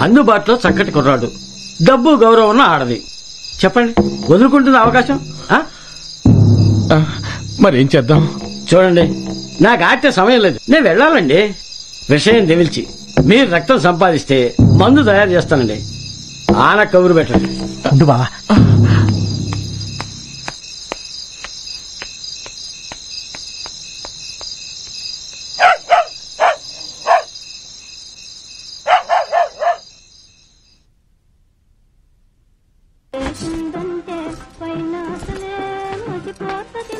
అందుబాటులో చక్కటి కుర్రాడు, డబ్బు గౌరవం ఉన్న ఆడది. చెప్పండి, వదులుకుంటుంది అవకాశం? మరేం చేద్దాం? చూడండి, నాకు ఆటే సమయం లేదు, నేను వెళ్ళాలండి. విషయం తెలిసి మీరు రక్తం సంపాదిస్తే మందు తయారు చేస్తానండి. ఆన కబురు పెట్టండి. బావా,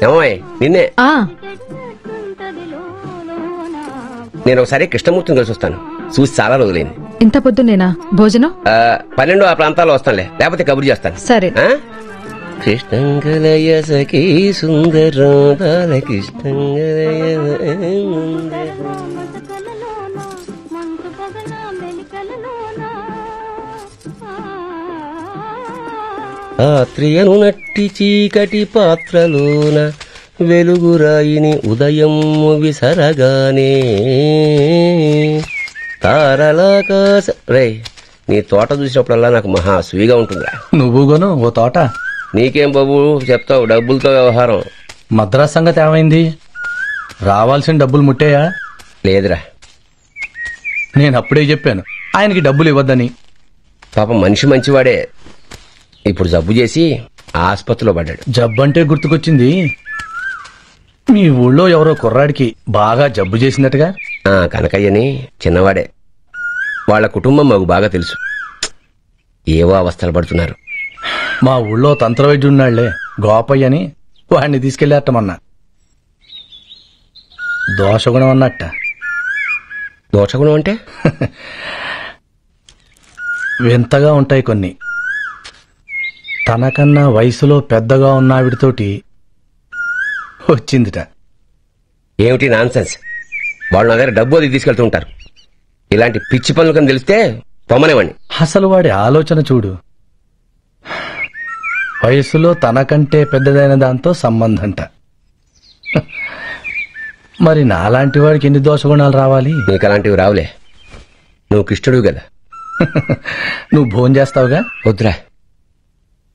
ఏమోయ్ నిన్నే. నేను ఒకసారి కృష్ణమూర్తిని కలిసి వస్తాను, చూసి చాలా రోజులైంది. ఇంత పొద్దునేనా భోజనం? 12 ఆ ప్రాంతాల్లో వస్తానులే, లేకపోతే కబురు చేస్తాను. సరే. కృష్ణంగలయ సఖీ సుందర కృష్ణంగలయ ఆత్రియను నట్టి చీకటి పాత్రలోన వెలుగురాయిని ఉదయం విసరగానే తారలాకాశ. రే, నీ తోట చూసినప్పుడల్లా నాకు మహా అసూయగా ఉంటుందిరా. నువ్వు గోను ఓ తోట. నీకేం బాబు చెప్తావు, డబ్బులతో వ్యవహారం. మద్రాస్ సంగతి ఏమైంది? రావాల్సిన డబ్బులు ముట్టాయా? లేదురా. నేను అప్పుడే చెప్పాను ఆయనకి డబ్బులు ఇవ్వద్దని. పాపం మనిషి మంచివాడే, ఇప్పుడు జబ్బు చేసి ఆసుపత్రిలో పడ్డాడు. జబ్బు అంటే గుర్తుకొచ్చింది, మీ ఊళ్ళో ఎవరో కుర్రాడికి బాగా జబ్బు చేసిందటగా. కనకయ్యని, చిన్నవాడే. వాళ్ళ కుటుంబం మాకు బాగా తెలుసు. ఏవో అవస్థలు పడుతున్నారు. మా ఊళ్ళో తంత్రవైద్యున్నాళ్లే గోపయ్య అని, వాడిని తీసుకెళ్లేటమన్నా. దోషగుణం అన్నట్ట. దోషగుణం అంటే వింతగా ఉంటాయి కొన్ని. తనకన్నా వయసులో పెద్దగా ఉన్న ఆవిడతోటి వచ్చిందిట. ఏమిటి నాన్సెన్స్? వాళ్ళు నా దగ్గర డబ్బు అది తీసుకెళ్తూ ఉంటారు. ఇలాంటి పిచ్చి పనులు కని తెలిస్తే పొమ్మనేవాణ్ణి. అసలు వాడి ఆలోచన చూడు. వయసులో తనకంటే పెద్దదైన దాంతో సంబంధంట. మరి నాలాంటి వాడికి ఎన్ని దోషగుణాలు రావాలి? నీకు అలాంటివి రావులే, నువ్వు కృష్ణుడు కదా. నువ్వు భోజనం చేస్తావుగా? వద్దురా,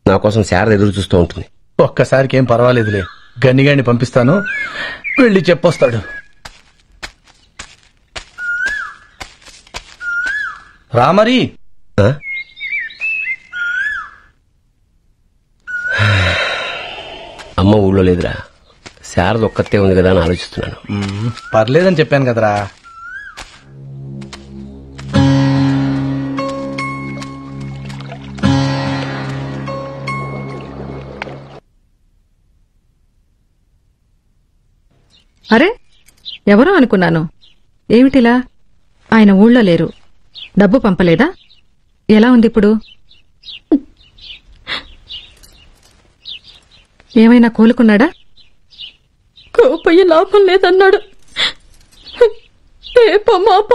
నా కోసం శారద ఎదురు చూస్తూ ఉంటుంది. ఒక్కసారికి ఏం పర్వాలేదులే, గన్నిగాడిని పంపిస్తాను, వెళ్ళి చెప్పొస్తాడు. రామరి. అమ్మ ఊళ్ళో లేదురా, శారద ఒక్కతే ఉంది కదా అని ఆలోచిస్తున్నాను. పర్లేదని చెప్పాను కదరా. అరే, ఎవరో అనుకున్నాను. ఏమిటిలా? ఆయన ఊళ్ళో లేరు, డబ్బు పంపలేదా? ఎలా ఉంది ఇప్పుడు? ఏమైనా కోలుకున్నాడా? కోపయ్య లాభం లేదన్నాడు.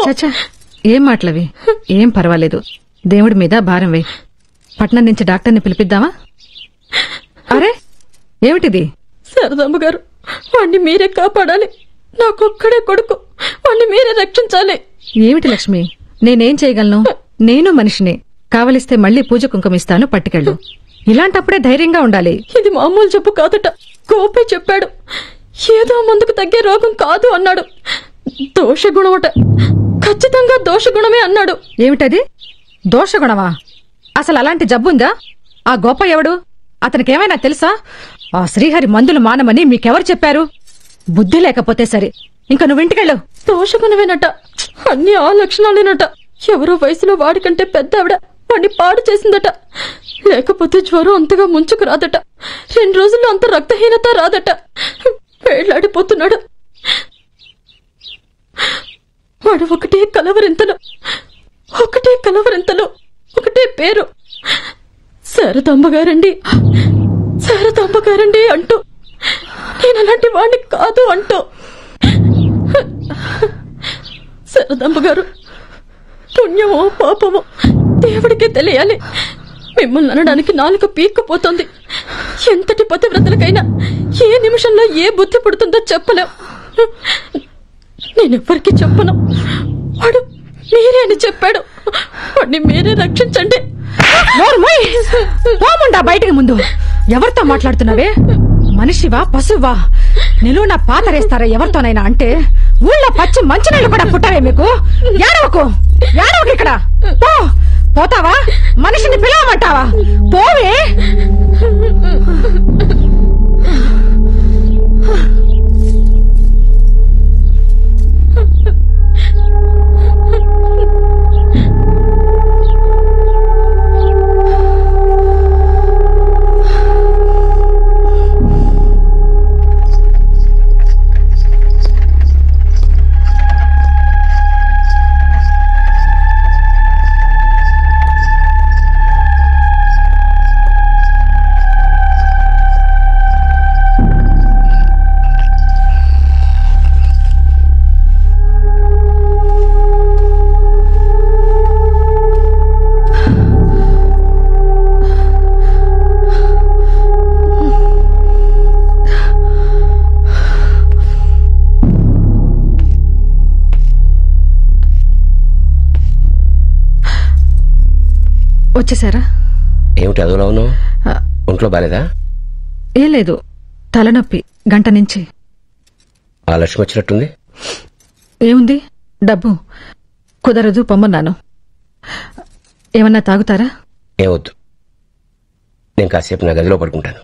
చచ్చా, ఏం మాటలవి? ఏం పర్వాలేదు, దేవుడి మీద భారం వే. పట్నం నుంచి డాక్టర్ని పిలిపిద్దామా? అరే, ఏమిటిది? శారదమ్మ గారు, వాణ్ణి మీరే కాపాడాలి. నాకొక్కడే కొడుకు, వాణ్ణి మీరే రక్షించాలి. ఏమిటి లక్ష్మి, నేనేం చేయగలను? నేను మనిషినే. కావలిస్తే మళ్లీ పూజ కుంకుమిస్తాను, పట్టుకెళ్ళు. ఇలాంటప్పుడే ధైర్యంగా ఉండాలి. ఇది మామూలు జబ్బు కాదట, కోపే చెప్పాడు. ఏదో ముందుకు తగ్గే రోగం కాదు అన్నాడు. దోషగుణమట, ఖచ్చితంగా దోషగుణమే అన్నాడు. ఏమిటది? దోషగుణమా? అసలు అలాంటి జబ్బుందా? ఆ గోప ఎవడు? అతనికేమైనా తెలుసా? ఆ శ్రీహరి మందులు మానమని మీకెవరు చెప్పారు? బుద్ధి లేకపోతే సరే, ఇంక నువ్వింటికెళ్ళు. దోషగుణమేనట, అన్ని ఆ లక్షణాలేనట. ఎవరో వయసులో వాడికంటే పెద్ద ఆవిడ వాడిని పాడు చేసిందట. లేకపోతే జ్వరం అంతగా ముంచుకు రాదట. 2 రోజుల్లో అంత రక్తహీనత రాదట. వేళ్లాడిపోతున్నాడు వాడు. ఒకటే కలవరింతలు, ఒకటే పేరు, శారదాంబగారండి, శారదాంబగారండి అంటూ. నేను అలాంటి వాడిని కాదు అంటూ. శారదాంబగారు, పుణ్యమో పాపమో దేవుడికే తెలియాలి. మిమ్మల్ని అనడానికి నాలుక పీక్కపోతుంది. ఎంతటి పతివ్రతలకైనా ఏ నిమిషంలో ఏ బుద్ధి పుడుతుందో చెప్పలేం. నేనెవ్వరికి చెప్పను. వాడు మీరే అని చెప్పాడు. వాడిని మీరే రక్షించండి. పోముండా బయటికి. ముందు ఎవరితో మాట్లాడుతున్నావే? మనిషివా పశువా? నిలువున పాతరేస్తారా ఎవరితోనైనా అంటే? ఊళ్ళో పచ్చి మంచినీళ్ళు కూడా పుట్టావే మీకు? ఏడవకు ఇక్కడ. పోతావా? మనిషిని పిలవమంటావా? పోవే. వచ్చేసారా? ఏమిటి అదోలా ఉన్నావు? ఒంట్లో బాలేదా? ఏం లేదు, తలనొప్పి గంట నుంచి. ఆ లక్ష్మి వచ్చినట్టుంది. ఏముంది? డబ్బు కుదరదు, పొమ్మన్నాను. ఏమన్నా తాగుతారా? ఏవద్దు, నేను కాసేపు నా గదిలో పడుకుంటాను.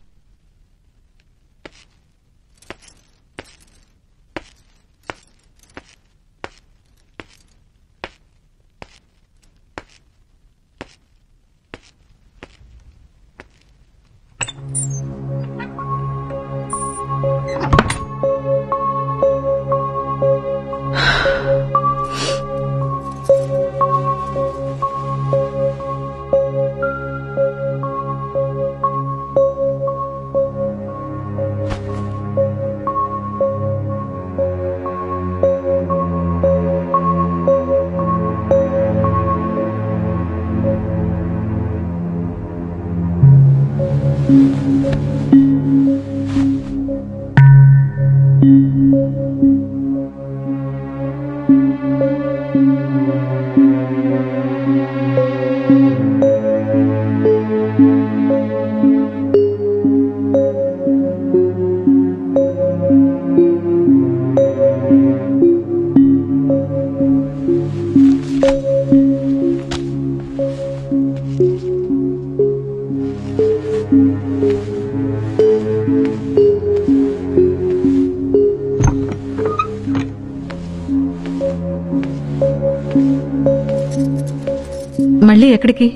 మళ్ళీ ఎక్కడికి?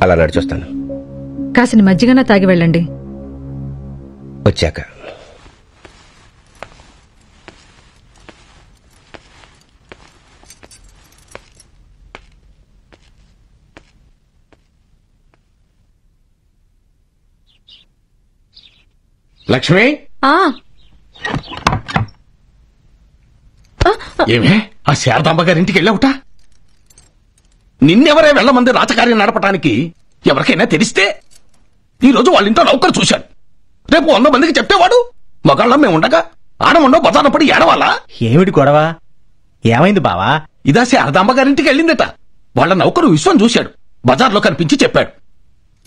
అలా నడిచొస్తాను. కాసిన మజ్జిగనా తాగి వెళ్ళండి. వచ్చాక లక్ష్మి, ఏమే ఆ శారదాంబ గారింటికి వెళ్ళావుట? నిన్నెవరే వెళ్ళమంది రాజకార్యం నడపటానికి? ఎవరికైనా తెలిస్తే ఈరోజు వాళ్ళ ఇంట్లో నౌకరు చూశాడు. రేపు 100 మందికి చెప్తేవాడు మగాళ్ళం మేము ఉండగా ఆడమండో బజార్న పడి ఏడవాలా? ఏమిటి గొడవ? ఏమైంది బావా? ఇదా శారదాంబ గారింటికి వెళ్ళిందట. వాళ్ళ నౌకరు విశ్వం చూశాడు. బజార్లో కనిపించి చెప్పాడు.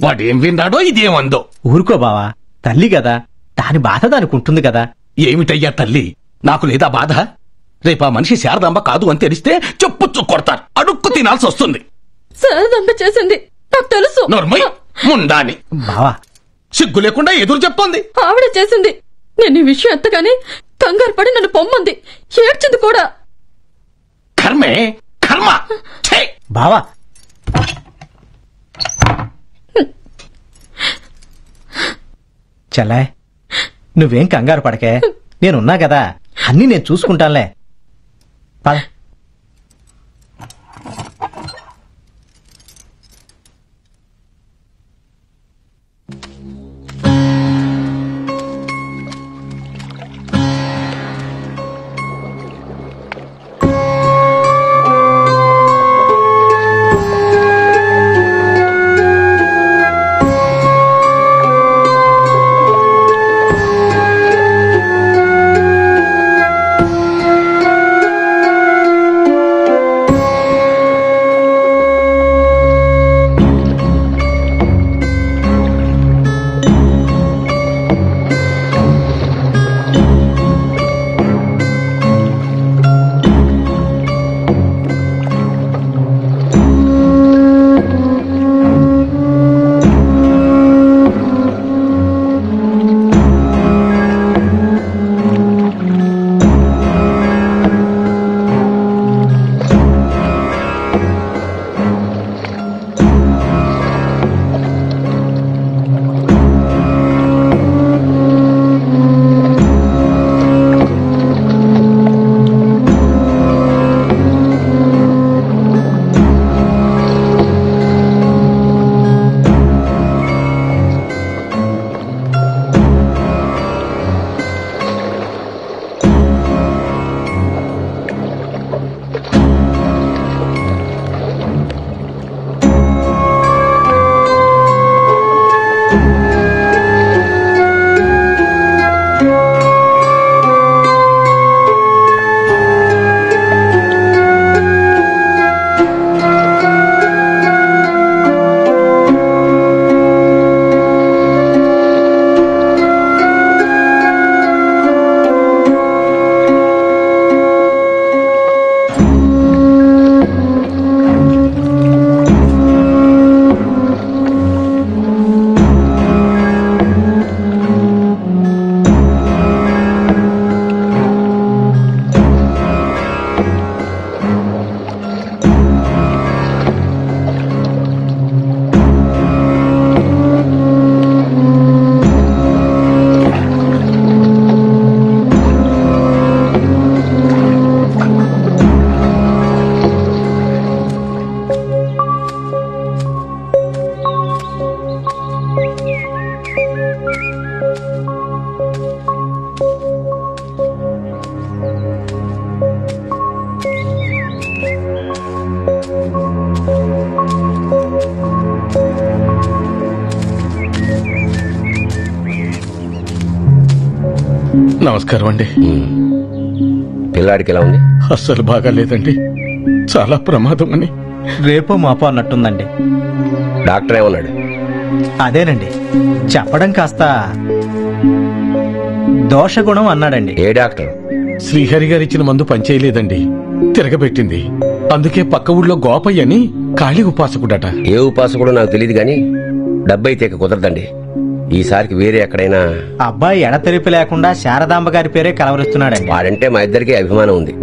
వాడేం విన్నాడో ఇదేమందో. ఊరుకో బావా, తల్లి కదా, దాని బాధ దానికి ఉంటుంది కదా. ఏమిటయ్యా తల్లి, నాకు లేదా బాధ? రేపా మనిషి శారదాంబ కాదు అని తెలిస్తే చెప్పుచ్చు కొడతారు, అడుక్కు తినాల్సి వస్తుంది. శారదాంబ చేసింది నాకు తెలుసు. నోర్మయ్ ముండాని. బావా సిగ్గు లేకుండా ఎదురు చెప్తోంది. ఆవిడ చేసింది. నేను ఈ విషయం ఎత్తగానే కంగారు పడి నన్ను పొమ్మంది, ఏడ్చింది కూడా. కర్మే కర్మ. బావా చలాయ్, నువ్వేం కంగారు పడకే, నేనున్నా కదా, అన్నీ నేను చూసుకుంటానులే. పద. నమస్కారం అండి. పిల్లాడికి ఎలా ఉంది? అస్సలు బాగాలేదండి, చాలా ప్రమాదం అని. రేపో మాపో అన్నట్టుందండి. డాక్టర్ ఏమన్నాడు? అదేనండి చెప్పడం కాస్త దోషగుణం అన్నాడండి. ఏ డాక్టర్? శ్రీహరి గారు ఇచ్చిన మందు పనిచేయలేదండి, తిరగబెట్టింది. అందుకే పక్క ఊళ్ళో గోపయ్య అని కాళీ ఉపాసకుడట. ఏ ఉపాసకుడో నాకు తెలియదు గాని డబ్బైతే కుదరదండి. ఈసారికి వేరే ఎక్కడైనా. అబ్బాయి ఎడతెరిపి లేకుండా శారదాంబ గారి పేరే కలవరిస్తున్నాడండి. వాడంటే మా ఇద్దరికి అభిమానం ఉంది,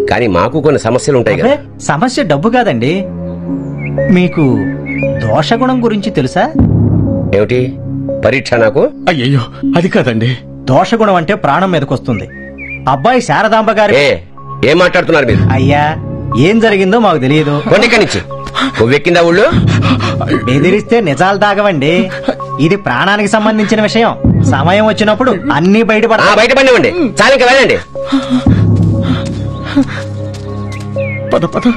కానీ మాకు కొన్ని సమస్యలు ఉంటాయి కదా. సమస్య డబ్బు కాదండి. మీకు దోషగుణం గురించి తెలుసా? ఏమిటి పరీక్ష? నాకు అయ్యయ్యో అది కాదండి. దోషగుణం అంటే ప్రాణం మీదకొస్తుంది. అబ్బాయి శారదాంబ గారి. ఏం మాట్లాడుతున్నారు మీరు? అయ్యా ఏం జరిగిందో మాకు తెలియదు. నుంచి నువ్వెక్కిందా ఊళ్ళో? బెదిరిస్తే నిజాలు దాగవండి. ఇది ప్రాణానికి సంబంధించిన విషయం. సమయం వచ్చినప్పుడు అన్ని బయటపడివ్వండి. చాలా ఇంకా వెళ్ళండి. పద పద.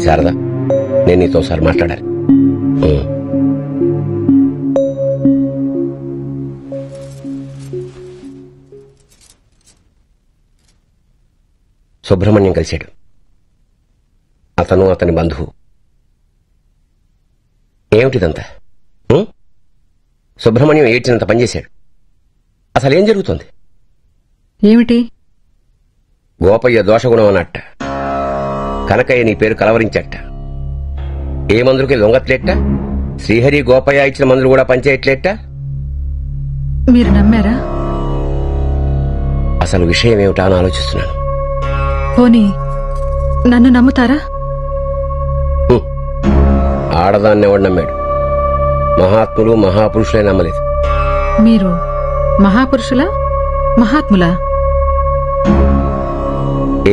శారదా, నేను నీతో ఒకసారి మాట్లాడాలి. సుబ్రహ్మణ్యం కలిశాడు. అతను అతని బంధువు. ఏమిటిదంతా? సుబ్రహ్మణ్యం ఏడ్చినంత పనిచేశాడు. అసలేం జరుగుతుంది? ఏమిటి? గోపయ్య దోషగుణం అన్నట్ట. కనకయ్య నీ పేరు కలవరించట. ఏ మందులకి లొంగట్లేట. శ్రీహరి గోపయ్య ఇచ్చిన మందులు కూడా పనిచేయట్లేట. మీరు నమ్మారా? అసలు విషయం ఏమిటా అని ఆలోచిస్తున్నాను. పోనీ నన్ను నమ్ముతారా? ఆడదాన్ని ఎవడు నమ్మాడు? మహాత్ములు మహాపురుషులే నమ్మలేదు. మీరు మహాపురుషులా మహాత్ములా?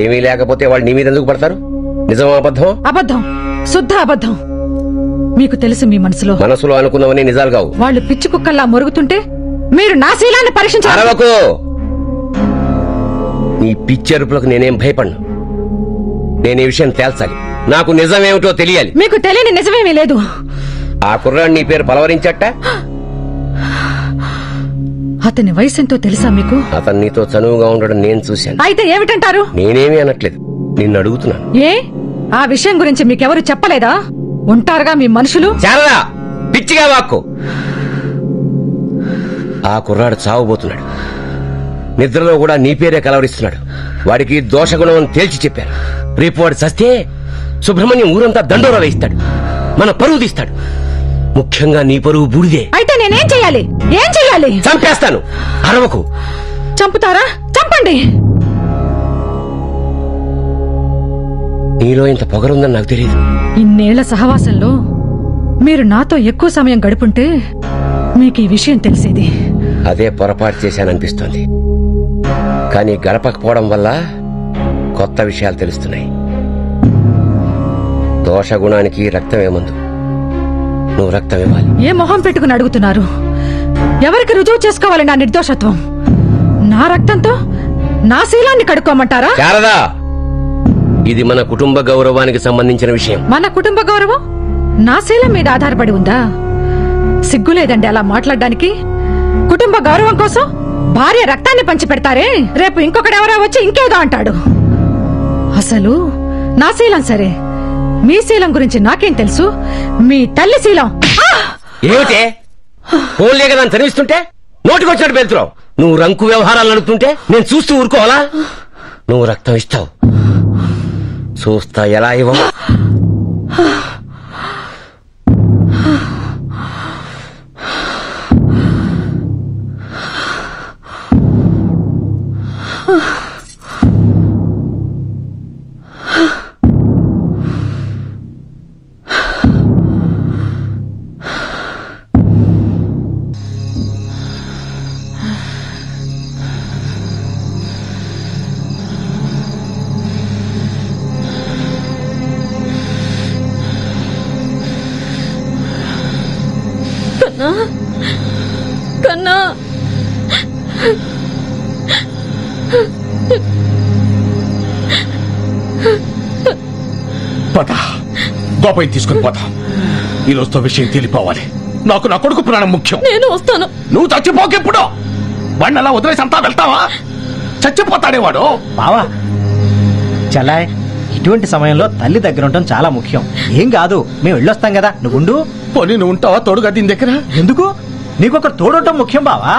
ఏమీ లేకపోతే వాళ్ళు నీ మీద ఎందుకు పడతారు? నిజం అబద్ధం? అబద్ధం, శుద్ధ అబద్ధం. మీకు తెలుసు మీ మనసులో అనుకున్నవని నిజాలు కావు. వాళ్ళు పిచ్చి కుక్కల్లా మొరుగుతుంటే మీరు నా శీలాన్ని పరీక్షించారు. అరవకు. నీ పిచ్చెరుపులకు నేనేం భయపడను. నేను ఈ విషయం తేల్చాలి. నాకు నిజమేమిటో తెలియాలి. మీకు తెలియని నిజమేమీ లేదు. ఆ కుర్రాడు నీ పేరు పలవరించట. అతని వయసెంతో తెలుసా మీకు? అతను నీతో చనువుగా ఉండడం నేను చూశాను. అయితే ఏమిటంటారు? నేనేమీ అనట్లేదు, నిన్ను అడుగుతున్నాను. ఏ ఆ విషయం గురించి మీకెవరు చెప్పలేదా? ఉంటారుగా మీ మనుషులు. శారదా, పిచ్చిగా వాక్కు. ఆ కుర్రాడు చావబోతున్నాడు. నిద్రలో కూడా నీ పేరే కలవరిస్తున్నాడు. వాడికి దోషగుణం అని తేల్చి చెప్పారు. రేపు వాడు చస్తే సుబ్రహ్మణ్యం ఊరంతా దండోరా వేయిస్తాడు, మన పరువు తీస్తాడు. ముఖ్యంగా నీ పరువు బూడిదే. అయితే నేనేం చెయ్యాలి? ఏం చెయ్యాలి? చంపేస్తాను. అరవకు. చంపుతారా? చంపండి. నీలో ఇంత పొగరుందని నాకు తెలియదు. ఇన్నేళ్ల సహవాసంలో మీరు నాతో ఎక్కువ సమయం గడుపుంటే మీకు ఈ విషయం తెలిసేది. అదే పొరపాటు చేశాననిపిస్తోంది. కానీ గడపకపోవడం వల్ల కొత్త విషయాలు తెలుస్తున్నాయి. దోషగుణానికి రక్తమేమందు. నువ్వు రక్తం ఇవ్వాలి. ఏ మొహం పెట్టుకుని అడుగుతున్నారు? ఎవరికి రుజువు చేసుకోవాలి నా నిర్దోషత్వం? నా రక్తంతో నా శీలాన్ని కడుక్కోమంటారా? శారదా, ఇది మన కుటుంబ గౌరవానికి సంబంధించిన విషయం. మన కుటుంబ గౌరవం నా శీలం మీద ఆధారపడి ఉందా? సిగ్గులేదండి అలా మాట్లాడడానికి. కుటుంబ గౌరవం కోసం భార్య రక్తాన్ని పంచి పెడతారే, రేపు ఇంకొకడెవరో వచ్చి ఇంకేదో అంటాడు. అసలు నా శీలం సరే, మీ శీలం గురించి నాకేం తెలుసు? మీ తల్లి శీలం. ఏమిటే ఫోన్లే కదా చదివిస్తుంటే నోటికొచ్చినట్టు పెళ్తున్నావు. నువ్వు రంకు వ్యవహారాలు నడుపుతుంటే నేను చూస్తూ ఊరుకోవాలా? నువ్వు రక్తం ఇస్తావు, చూస్తా ఎలా ఇవ్వవు. కన్నా కన్నా పద గోపయ్య తీసుకుని పోతా. ఈ రోజుతో విషయం తెలిపోవాలి. నాకు నా కొడుకు ప్రాణం ముఖ్యం. నేను వస్తాను. నువ్వు చచ్చిపోకెప్పుడు వాడిని అలా వదిలేసి అంతా వెళ్తావా? చచ్చిపోతాడే వాడు. బావా చలాయ్, ఇటువంటి సమయంలో తల్లి దగ్గర ఉండటం చాలా ముఖ్యం. ఏం కాదు, మేము వెళ్ళొస్తాం కదా, నువ్వుండు. పోనీ నువ్వు ఉంటావా తోడుగా దీని దగ్గర? ఎందుకు? నీకొకరు తోడటం ముఖ్యం బావా.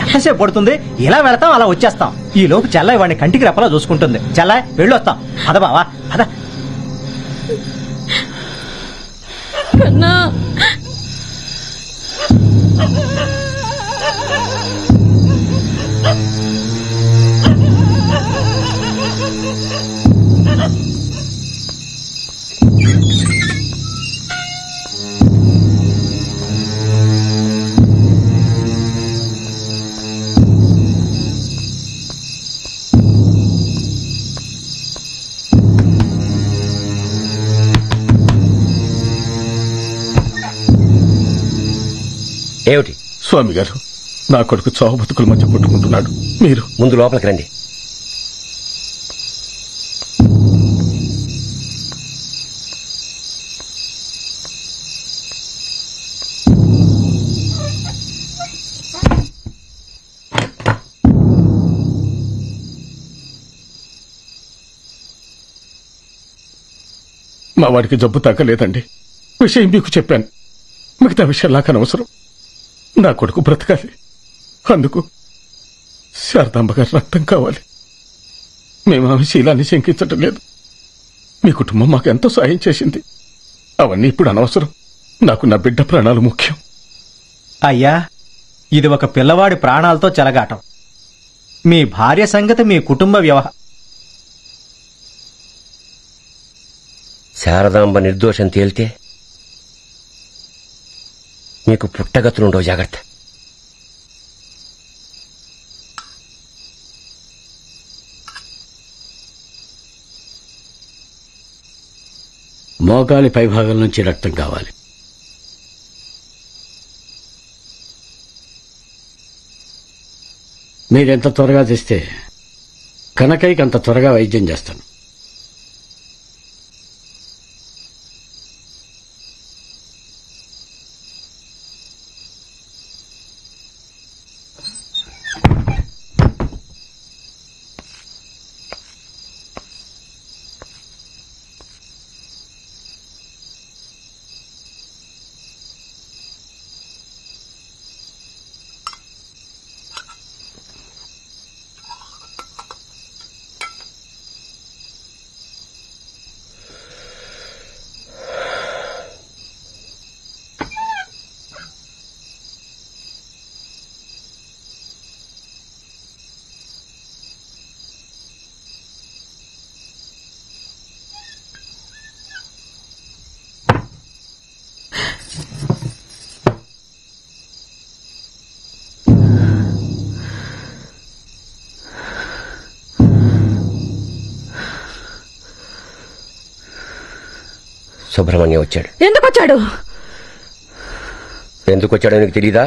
ఎంతసేపు పడుతుంది? ఇలా వెళతాం, అలా వచ్చేస్తాం. ఈ లోపు చెల్లాయి వాడిని కంటికి రెప్పలా చూసుకుంటుంది. చెల్లాయ్ వెళ్ళొస్తాం. పద బావా పద. కన్నా ఏమిటి? స్వామి గారు, నా కొడుకు చావు బతుకుల మధ్య కొట్టుకుంటున్నాడు. మీరు ముందు లోపలికి రండి. మా వాడికి జబ్బు తగ్గలేదండి. విషయం మీకు చెప్పాను. మిగతా విషయం నాకు అనవసరం. నా కొడుకు బ్రతకాలి. అందుకు శారదాంబ గారి రక్తం కావాలి. మేము ఆమె శీలాన్ని శంకించటం లేదు. మీ కుటుంబం మాకు ఎంతో సాయం చేసింది. అవన్నీ ఇప్పుడు అనవసరం. నాకు నా బిడ్డ ప్రాణాలు ముఖ్యం. అయ్యా, ఇది ఒక పిల్లవాడి ప్రాణాలతో చెలగాటం. మీ భార్య సంగతి మీ కుటుంబ వ్యవహారం. శారదాంబ నిర్దోషం తేలితే మీకు పుట్టగతులుండవు. జాగ్రత్త. మోకాలి పైభాగం నుంచి రక్తం కావాలి. మీరెంత త్వరగా తెస్తే కనకయ్యకి అంత త్వరగా వైద్యం చేస్తాను. సుబ్రహ్మణ్యం వచ్చాడు. ఎందుకు వచ్చాడు? ఎందుకు వచ్చాడో నీకు తెలీదా?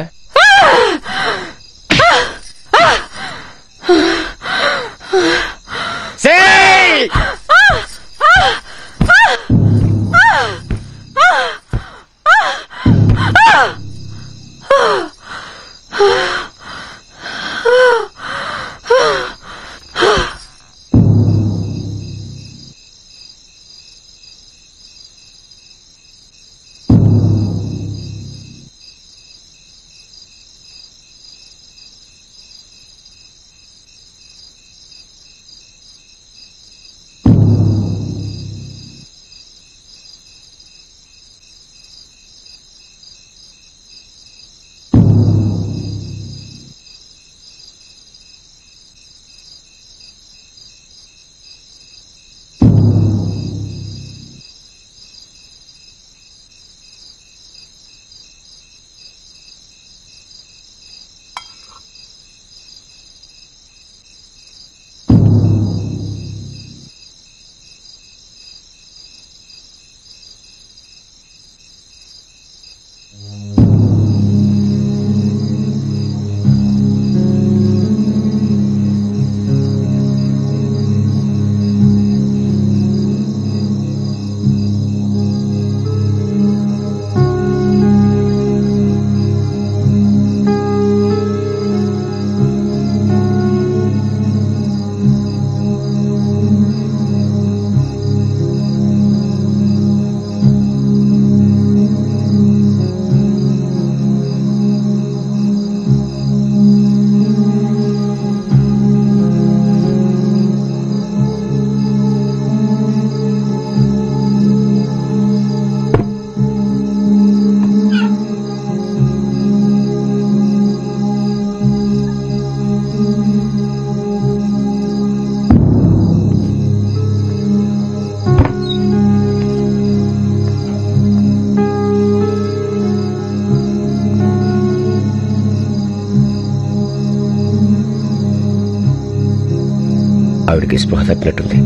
ఆవిడికి స్పృహ తప్పినట్టుంది.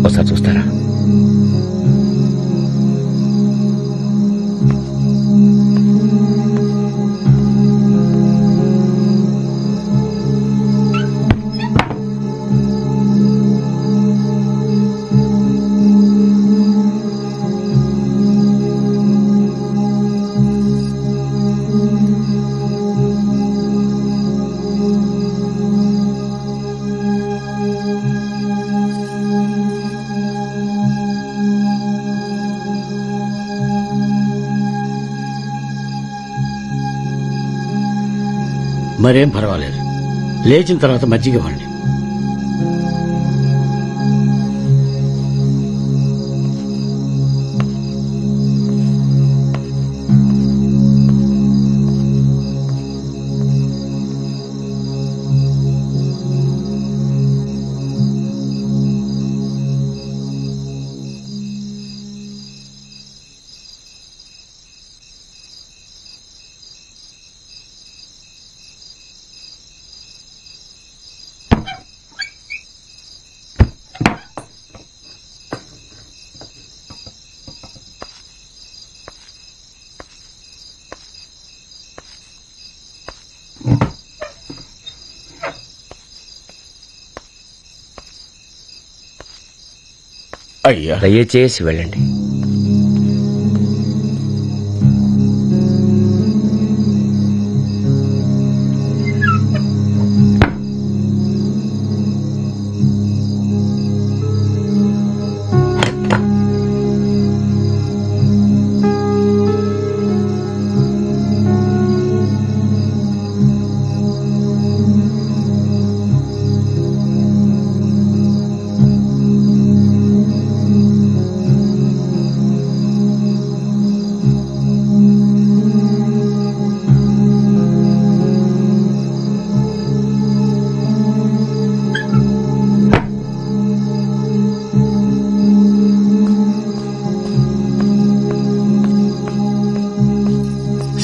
ఒకసారి చూస్తారా? మరేం పర్వాలేదు, లేచిన తర్వాత మజ్జిగ ఇవ్వండి. అయ్యా, దయచేసి వెళ్ళండి.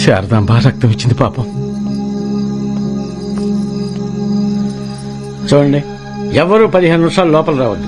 శారదాంబ రక్తం ఇచ్చింది పాపం. చూడండి, ఎవరు 15 నిమిషాలు లోపల రావద్దు.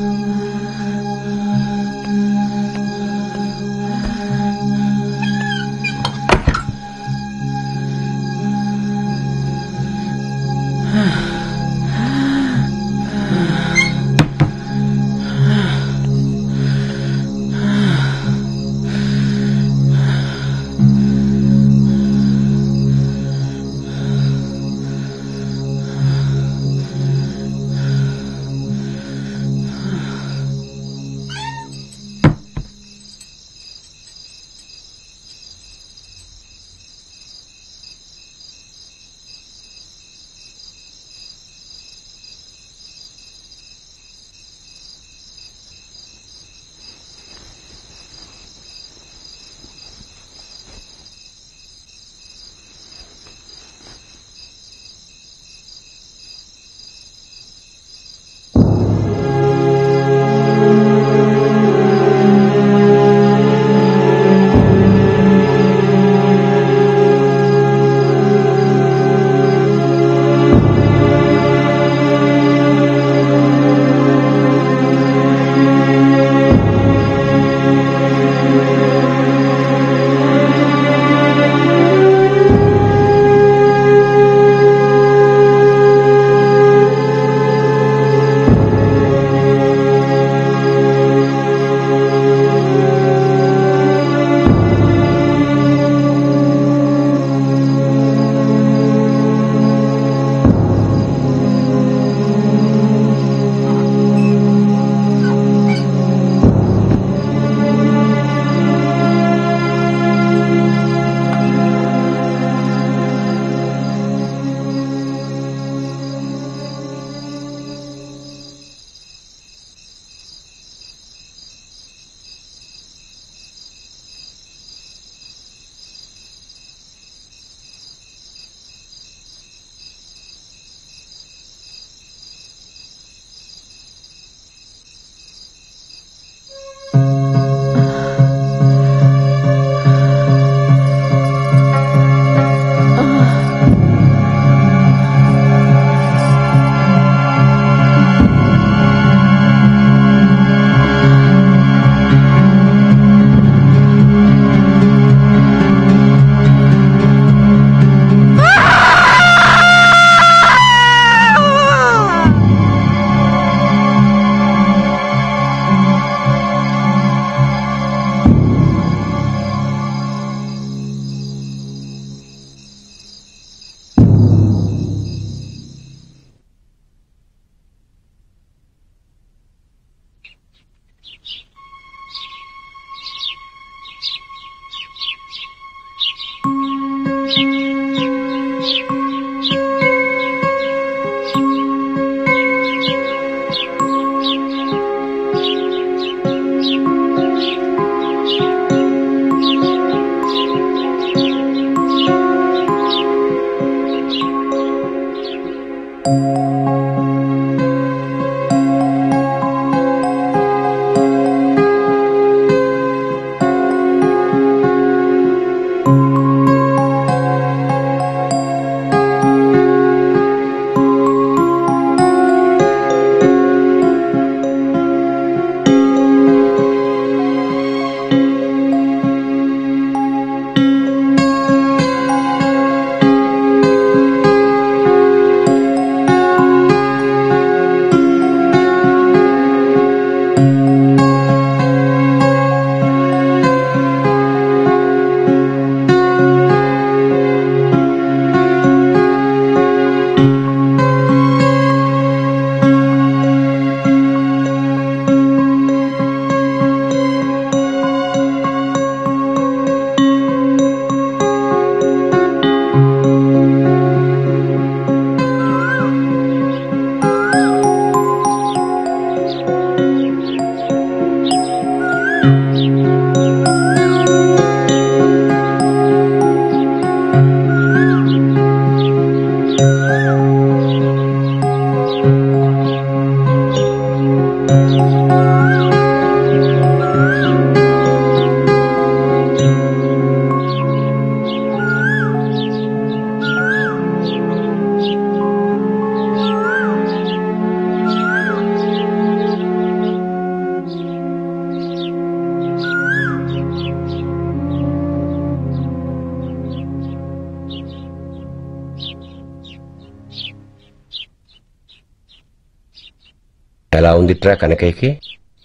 ఎలా ఉందిట్రా కనకయ్యకి?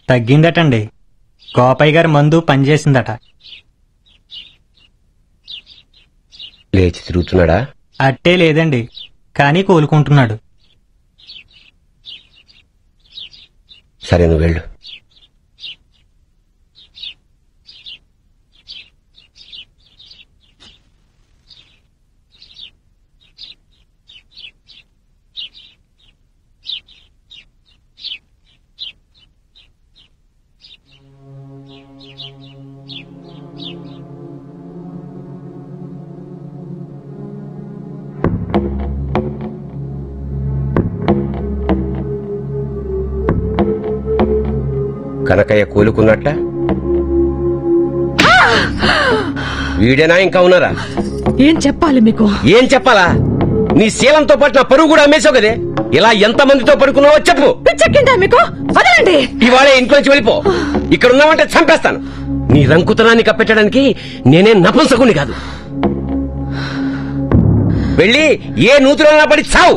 తగ్గిందటండి. గోపయ్య గారి మందు పనిచేసిందట. లేచి తిరుగుతున్నాడా? అట్టే లేదండి, కానీ కోలుకుంటున్నాడు. సరే నువ్వు వెళ్ళు. కనకయ్య కోలుకున్నట్ట? వీడేనా ఇంకా ఉన్నారా? ఏం చెప్పాలి మీకు? ఏం చెప్పాలా? నీ శీలంతో పాటు నా పరువు కూడా అమ్మేశావు కదే. ఇలా ఎంత మందితో పడుకున్నావో చెప్పు. పిచ్చెక్కిందా మీకు? వదలండి. ఇవాళే ఇంట్లోంచి వెళ్ళిపో. ఇక్కడ ఉన్నావంటే చంపేస్తాను. నీ రంకుతనాన్ని కప్పెట్టడానికి నేనే నపుంసకుని కాదు. వెళ్ళి ఏ నూతులైనా పడి చావు.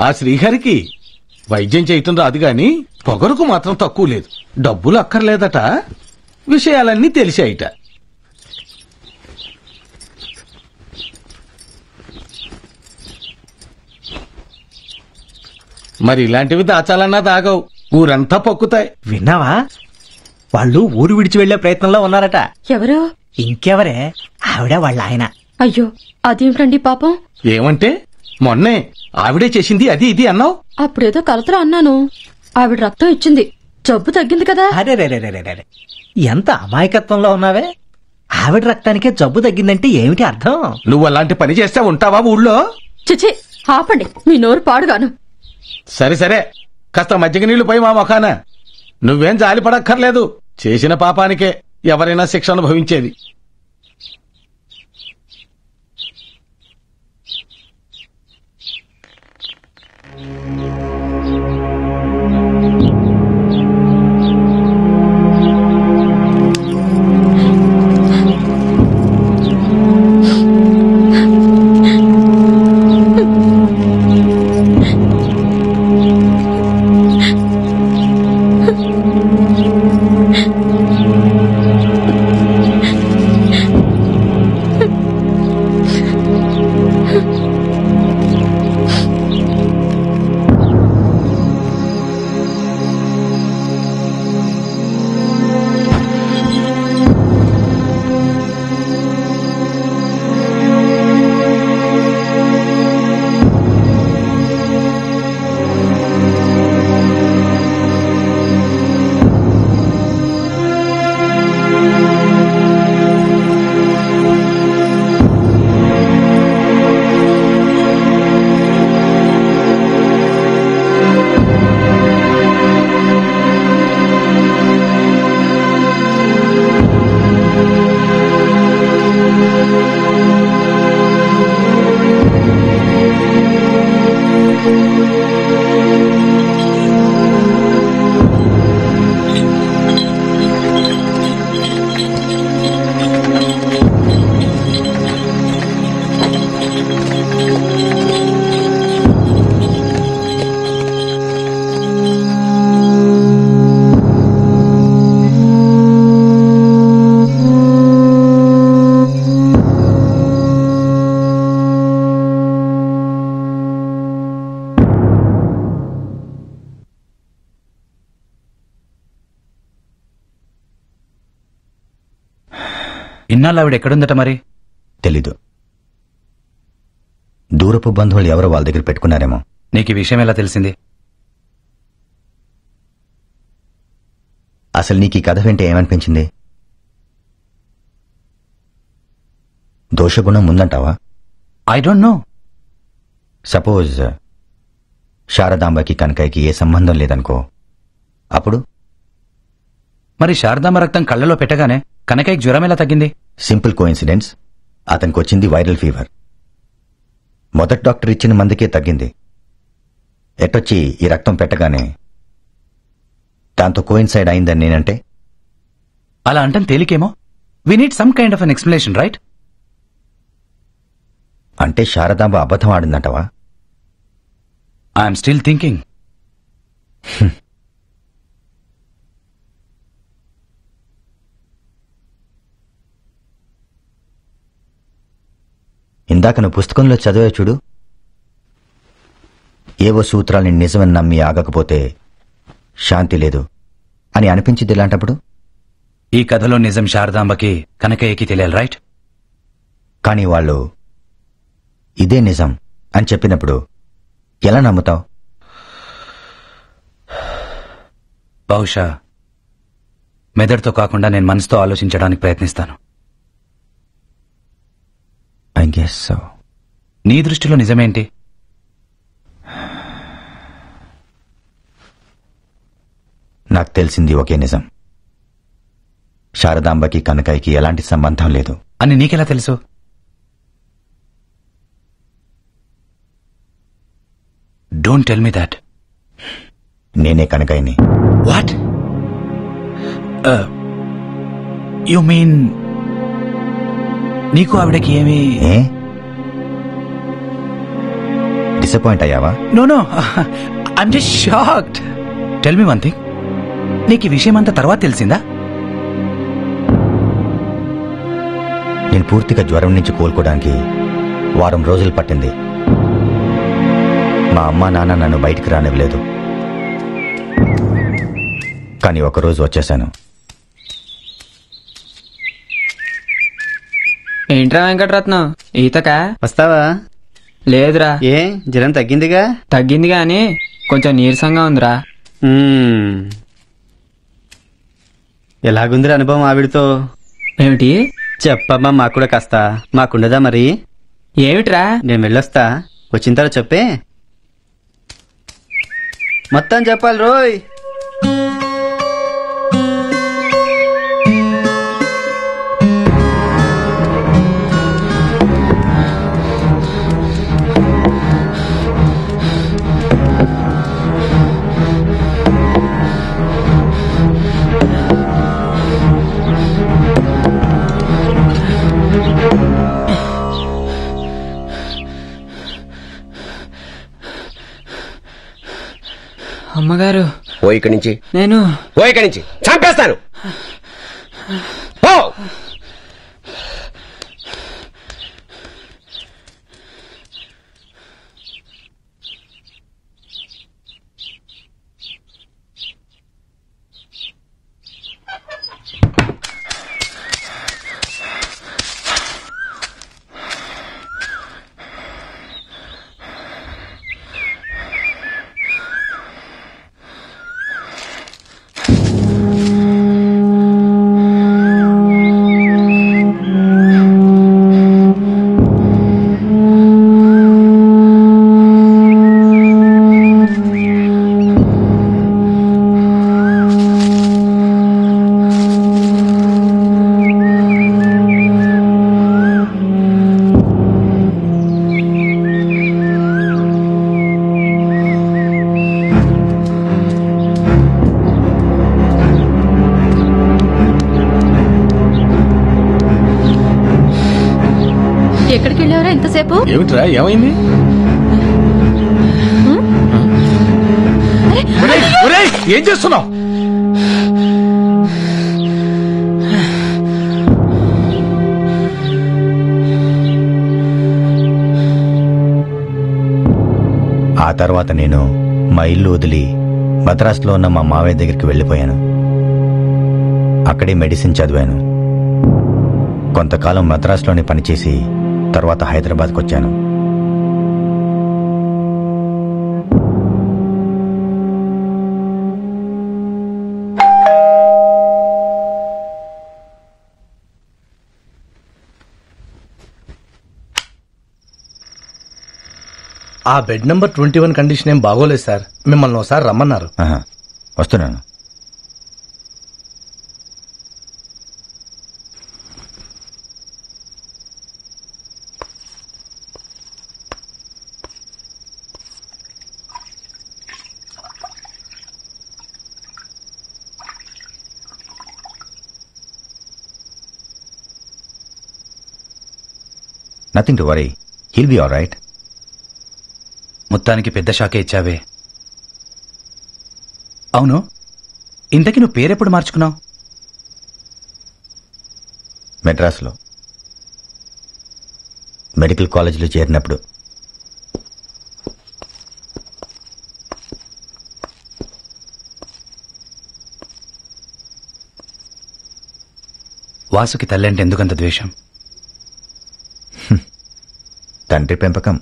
ఆ శ్రీహరికి వైద్యం చేయటం రాదు గాని పొగరుకు మాత్రం తక్కువ లేదు. డబ్బులు అక్కర్లేదట, విషయాలన్నీ తెలిసాయిట. మరి ఇలాంటివి దాచాలన్నా దాగవు, ఊరంతా పొక్కుతాయి. విన్నావా? వాళ్ళు ఊరు విడిచి వెళ్లే ప్రయత్నంలో ఉన్నారట. ఎవరు? ఇంకెవరే, ఆవిడ వాళ్ళ ఆయన. అయ్యో, అదేమిటండి పాపం? ఏమంటే మొన్నే ఆవిడే చేసింది అది ఇది అన్నావు. అప్పుడేదో కలతరా అన్నాను. ఆవిడ రక్తం ఇచ్చింది, జబ్బు తగ్గింది కదా. అరే ఎంత అమాయకత్వంలో ఉన్నావే. ఆవిడ రక్తానికే జబ్బు తగ్గిందంటే ఏమిటి అర్థం? నువ్వు అలాంటి పని చేస్తే ఉంటావా ఊళ్ళో? చిచి, ఆపండి మీ నోరు పాడుగాను. సరే సరే, కాస్త మజ్జిగ నీళ్లు పోయి మా మొఖాన. నువ్వేం జాలి పడక్కర్లేదు, చేసిన పాపానికే ఎవరైనా శిక్ష అనుభవించేది. ఇన్నాళ్ళు ఆవిడ ఎక్కడుందట మరి? తెలీదు. దూరపు బంధువులు ఎవరో వాళ్ళ దగ్గర పెట్టుకున్నారేమో. నీకు ఈ విషయం ఎలా తెలిసింది? అసలు నీకు ఈ కథ వింటే ఏమనిపించింది? దోషగుణం ఉందంటావా? I don't know. సపోజ్ శారదాంబకి కనకయ్యకి ఏ సంబంధం లేదనుకో, అప్పుడు? మరి శారదాంబ రక్తం కళ్ళలో పెట్టగానే కనకయ్యకి జ్వరం ఎలా తగ్గింది? Simple coincidence. అతనికి వచ్చింది వైరల్ ఫీవర్. మొదటి డాక్టర్ ఇచ్చిన మందుకే తగ్గింది. ఎటొచ్చి ఈ రక్తం పెట్టగానే దాంతో కోయిన్సైడ్ అయిందని నేనంటే? అలా అంటాం తేలికేమో. We need some kind of an explanation, right? అంటే శారదాంబ అబద్ధం ఆడిందంటవా? I'm still thinking. ఇందాక నువ్వు పుస్తకంలో చదివే చూడు, ఏవో సూత్రాల్ని నిజమని నమ్మి ఆగకపోతే శాంతి లేదు అని అనిపించింది. ఇలాంటప్పుడు ఈ కథలో నిజం శారదాంబకి కనకయ్యకి తెలియాలి, రైట్? కానీ వాళ్ళు ఇదే నిజం అని చెప్పినప్పుడు ఎలా నమ్ముతావు? బహుశా మెదడుతో కాకుండా నేను మనసుతో ఆలోచించడానికి ప్రయత్నిస్తాను. I guess so. నీ దృష్టిలో నిజమేంటి? నాకు తెలిసింది ఒకే నిజం. శారదాంబకి కనకయ్యకి ఎలాంటి సంబంధం లేదు అని నీకెలా తెలుసు? Don't tell me that. నేనే కనకయ్యని. వాట్ యు మీన్ నీకు ఆవిడకి ఏమి? డిసప్పాయింట్ అయ్యావా? No no, I'm just shocked. Tell me one thing, నీకు ఈ విషయం అంతా తర్వాత తెలిసిందా? నేను పూర్తిగా జ్వరం నుంచి కోలుకోవడానికి వారం రోజులు పట్టింది. మా అమ్మా నాన్న నన్ను బయటికి రానివ్వలేదు. కానీ ఒకరోజు వచ్చేశాను. ఏంట్రా వెంకటరత్నం, ఈతకా? వస్తావా? లేదురా. ఏ జ్వరం తగ్గిందిగా? తగ్గింది గాని కొంచెం నీరసంగా ఉందిరా. ఎలాగుందిరా అనుభవం ఆవిడతో? ఏమిటి చెప్పమ్మా, మాకు కూడా కాస్త. మాకుండదా మరి? ఏమిట్రా? నేను వెళ్ళొస్తా, వచ్చిన తర్వాత చెప్పే. మొత్తం చెప్పాలి రోయ్. అమ్మగారు, ఓ ఇక్కడి నుంచి. నేను ఓ ఇక్కడి నుంచి, చంపేస్తాను. ఓ ఎక్కడికి వెళ్ళావరా ఇంతసేపు? ఏమిట్రా, ఏమైంది? ఏం చేస్తున్నావు? ఆ తర్వాత నేను మా ఇల్లు వదిలి మద్రాసులో ఉన్న మా మావయ్య దగ్గరికి వెళ్ళిపోయాను. అక్కడే మెడిసిన్ చదివాను. కొంతకాలం మద్రాసులోనే పనిచేసి తర్వాత హైదరాబాద్కు వచ్చాను. ఆ బెడ్ నెంబర్ 21 కండిషన్ ఏం బాగోలేదు సార్. మిమ్మల్ని ఒకసారి రమ్మన్నారు. వస్తున్నాను. Nothing to worry, he'll be all right. మొత్తానికి పెద్ద షాకే ఇచ్చావే. అవును, ఇంతకీ నువ్వు పేరెప్పుడు మార్చుకున్నావు? మెడ్రాస్లో మెడికల్ కాలేజీలో చేరినప్పుడు. వాసుకి తల్లంటే ఎందుకంత ద్వేషం? తండ్రి పెంపకం.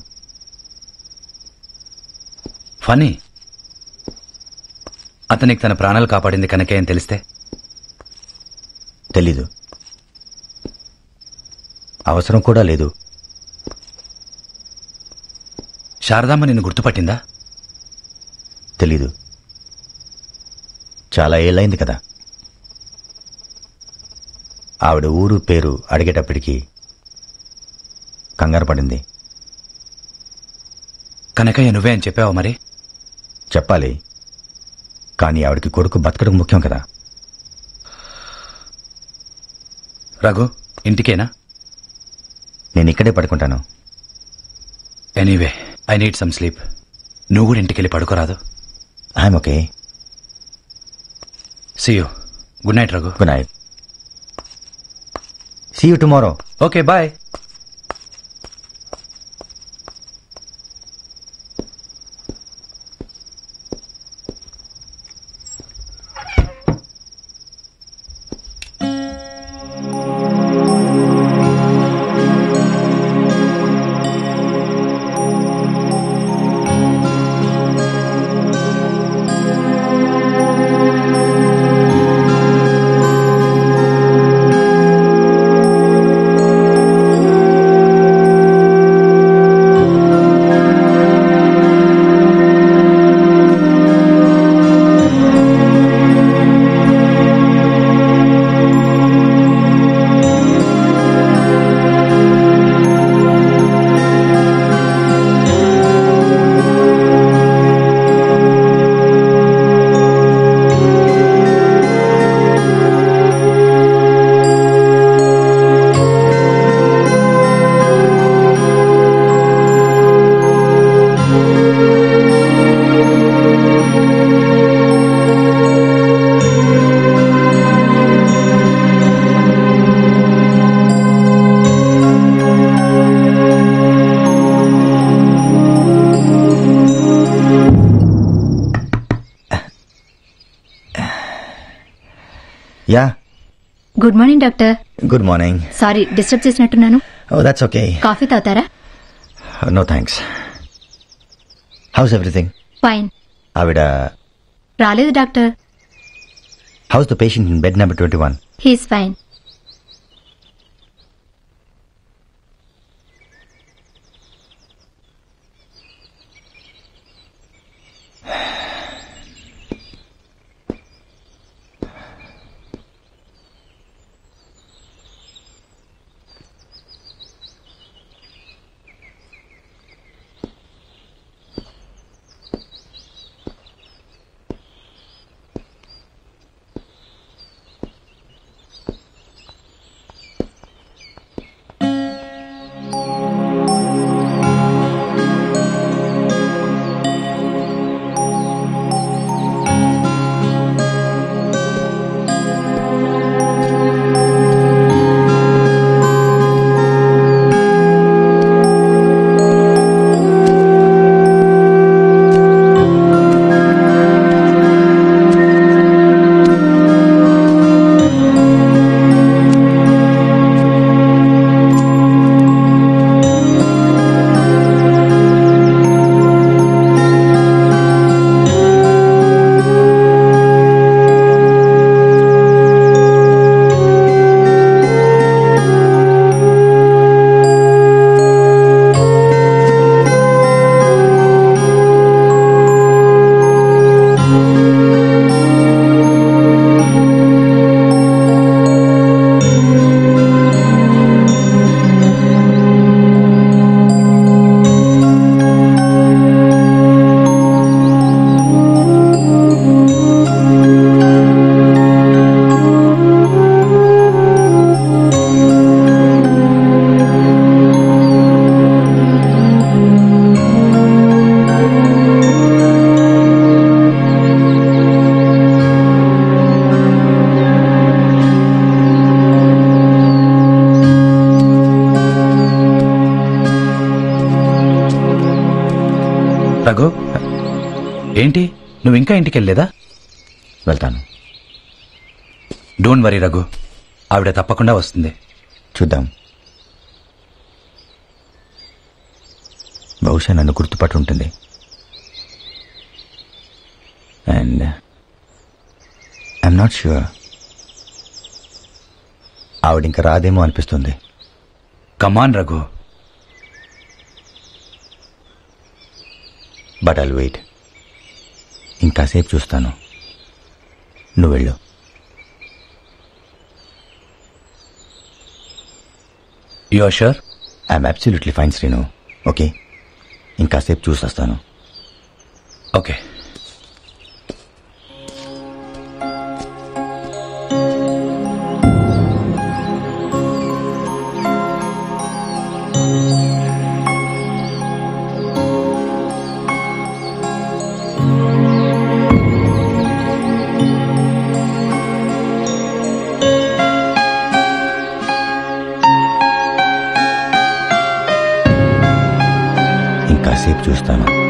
ఫనీ, అతనికి తన ప్రాణాలు కాపాడింది కనకే అని తెలిస్తే? తెలీదు, అవసరం కూడా లేదు. శారదామ్మ నిన్ను గుర్తుపట్టిందా? తెలీదు, చాలా ఏళ్ళైంది కదా. ఆవిడ ఊరు పేరు అడిగేటప్పటికి కంగారు పడింది. కనకయ్య నువ్వే అని చెప్పావా? మరి చెప్పాలి, కానీ ఆవిడకి కొడుకు బతకడం ముఖ్యం కదా. రఘు, ఇంటికేనా? నేను ఇక్కడే పడుకుంటాను. Anyway, I need some sleep. నువ్వు కూడా ఇంటికెళ్ళి పడుకోరాదు? I'm okay. See you. Good night Raghu. Good night. See you tomorrow. Okay, bye. Yeah, good morning doctor. Good morning. Sorry disturb చేసినట్టున్నాను. Oh that's okay. కాఫీ తాగుతారా? No thanks. How's everything? Fine. ఆవిడ రాలేదు doctor. How's the patient in bed number 21? He's fine. Raghu ఏంటి నువ్వు ఇంకా ఇంటికి వెళ్ళలేదా? వెళ్తాను. డోంట్ వరీ రఘు, ఆవిడ తప్పకుండా వస్తుంది. చూద్దాం. బహుశా నన్ను గుర్తుపట్టి ఉంటుంది. And I'm not sure. ఆవిడ ఇంకా రాదేమో అనిపిస్తుంది. Come on Raghu. But I'll wait. ఇంకాసేపు చూస్తాను. నువ్వు వెళ్ళు. You are sure? I'm absolutely fine Srinu. Okay, ఇంకాసేపు చూసొస్తాను. ఓకే. ఇంకాసేపు చూస్తాను.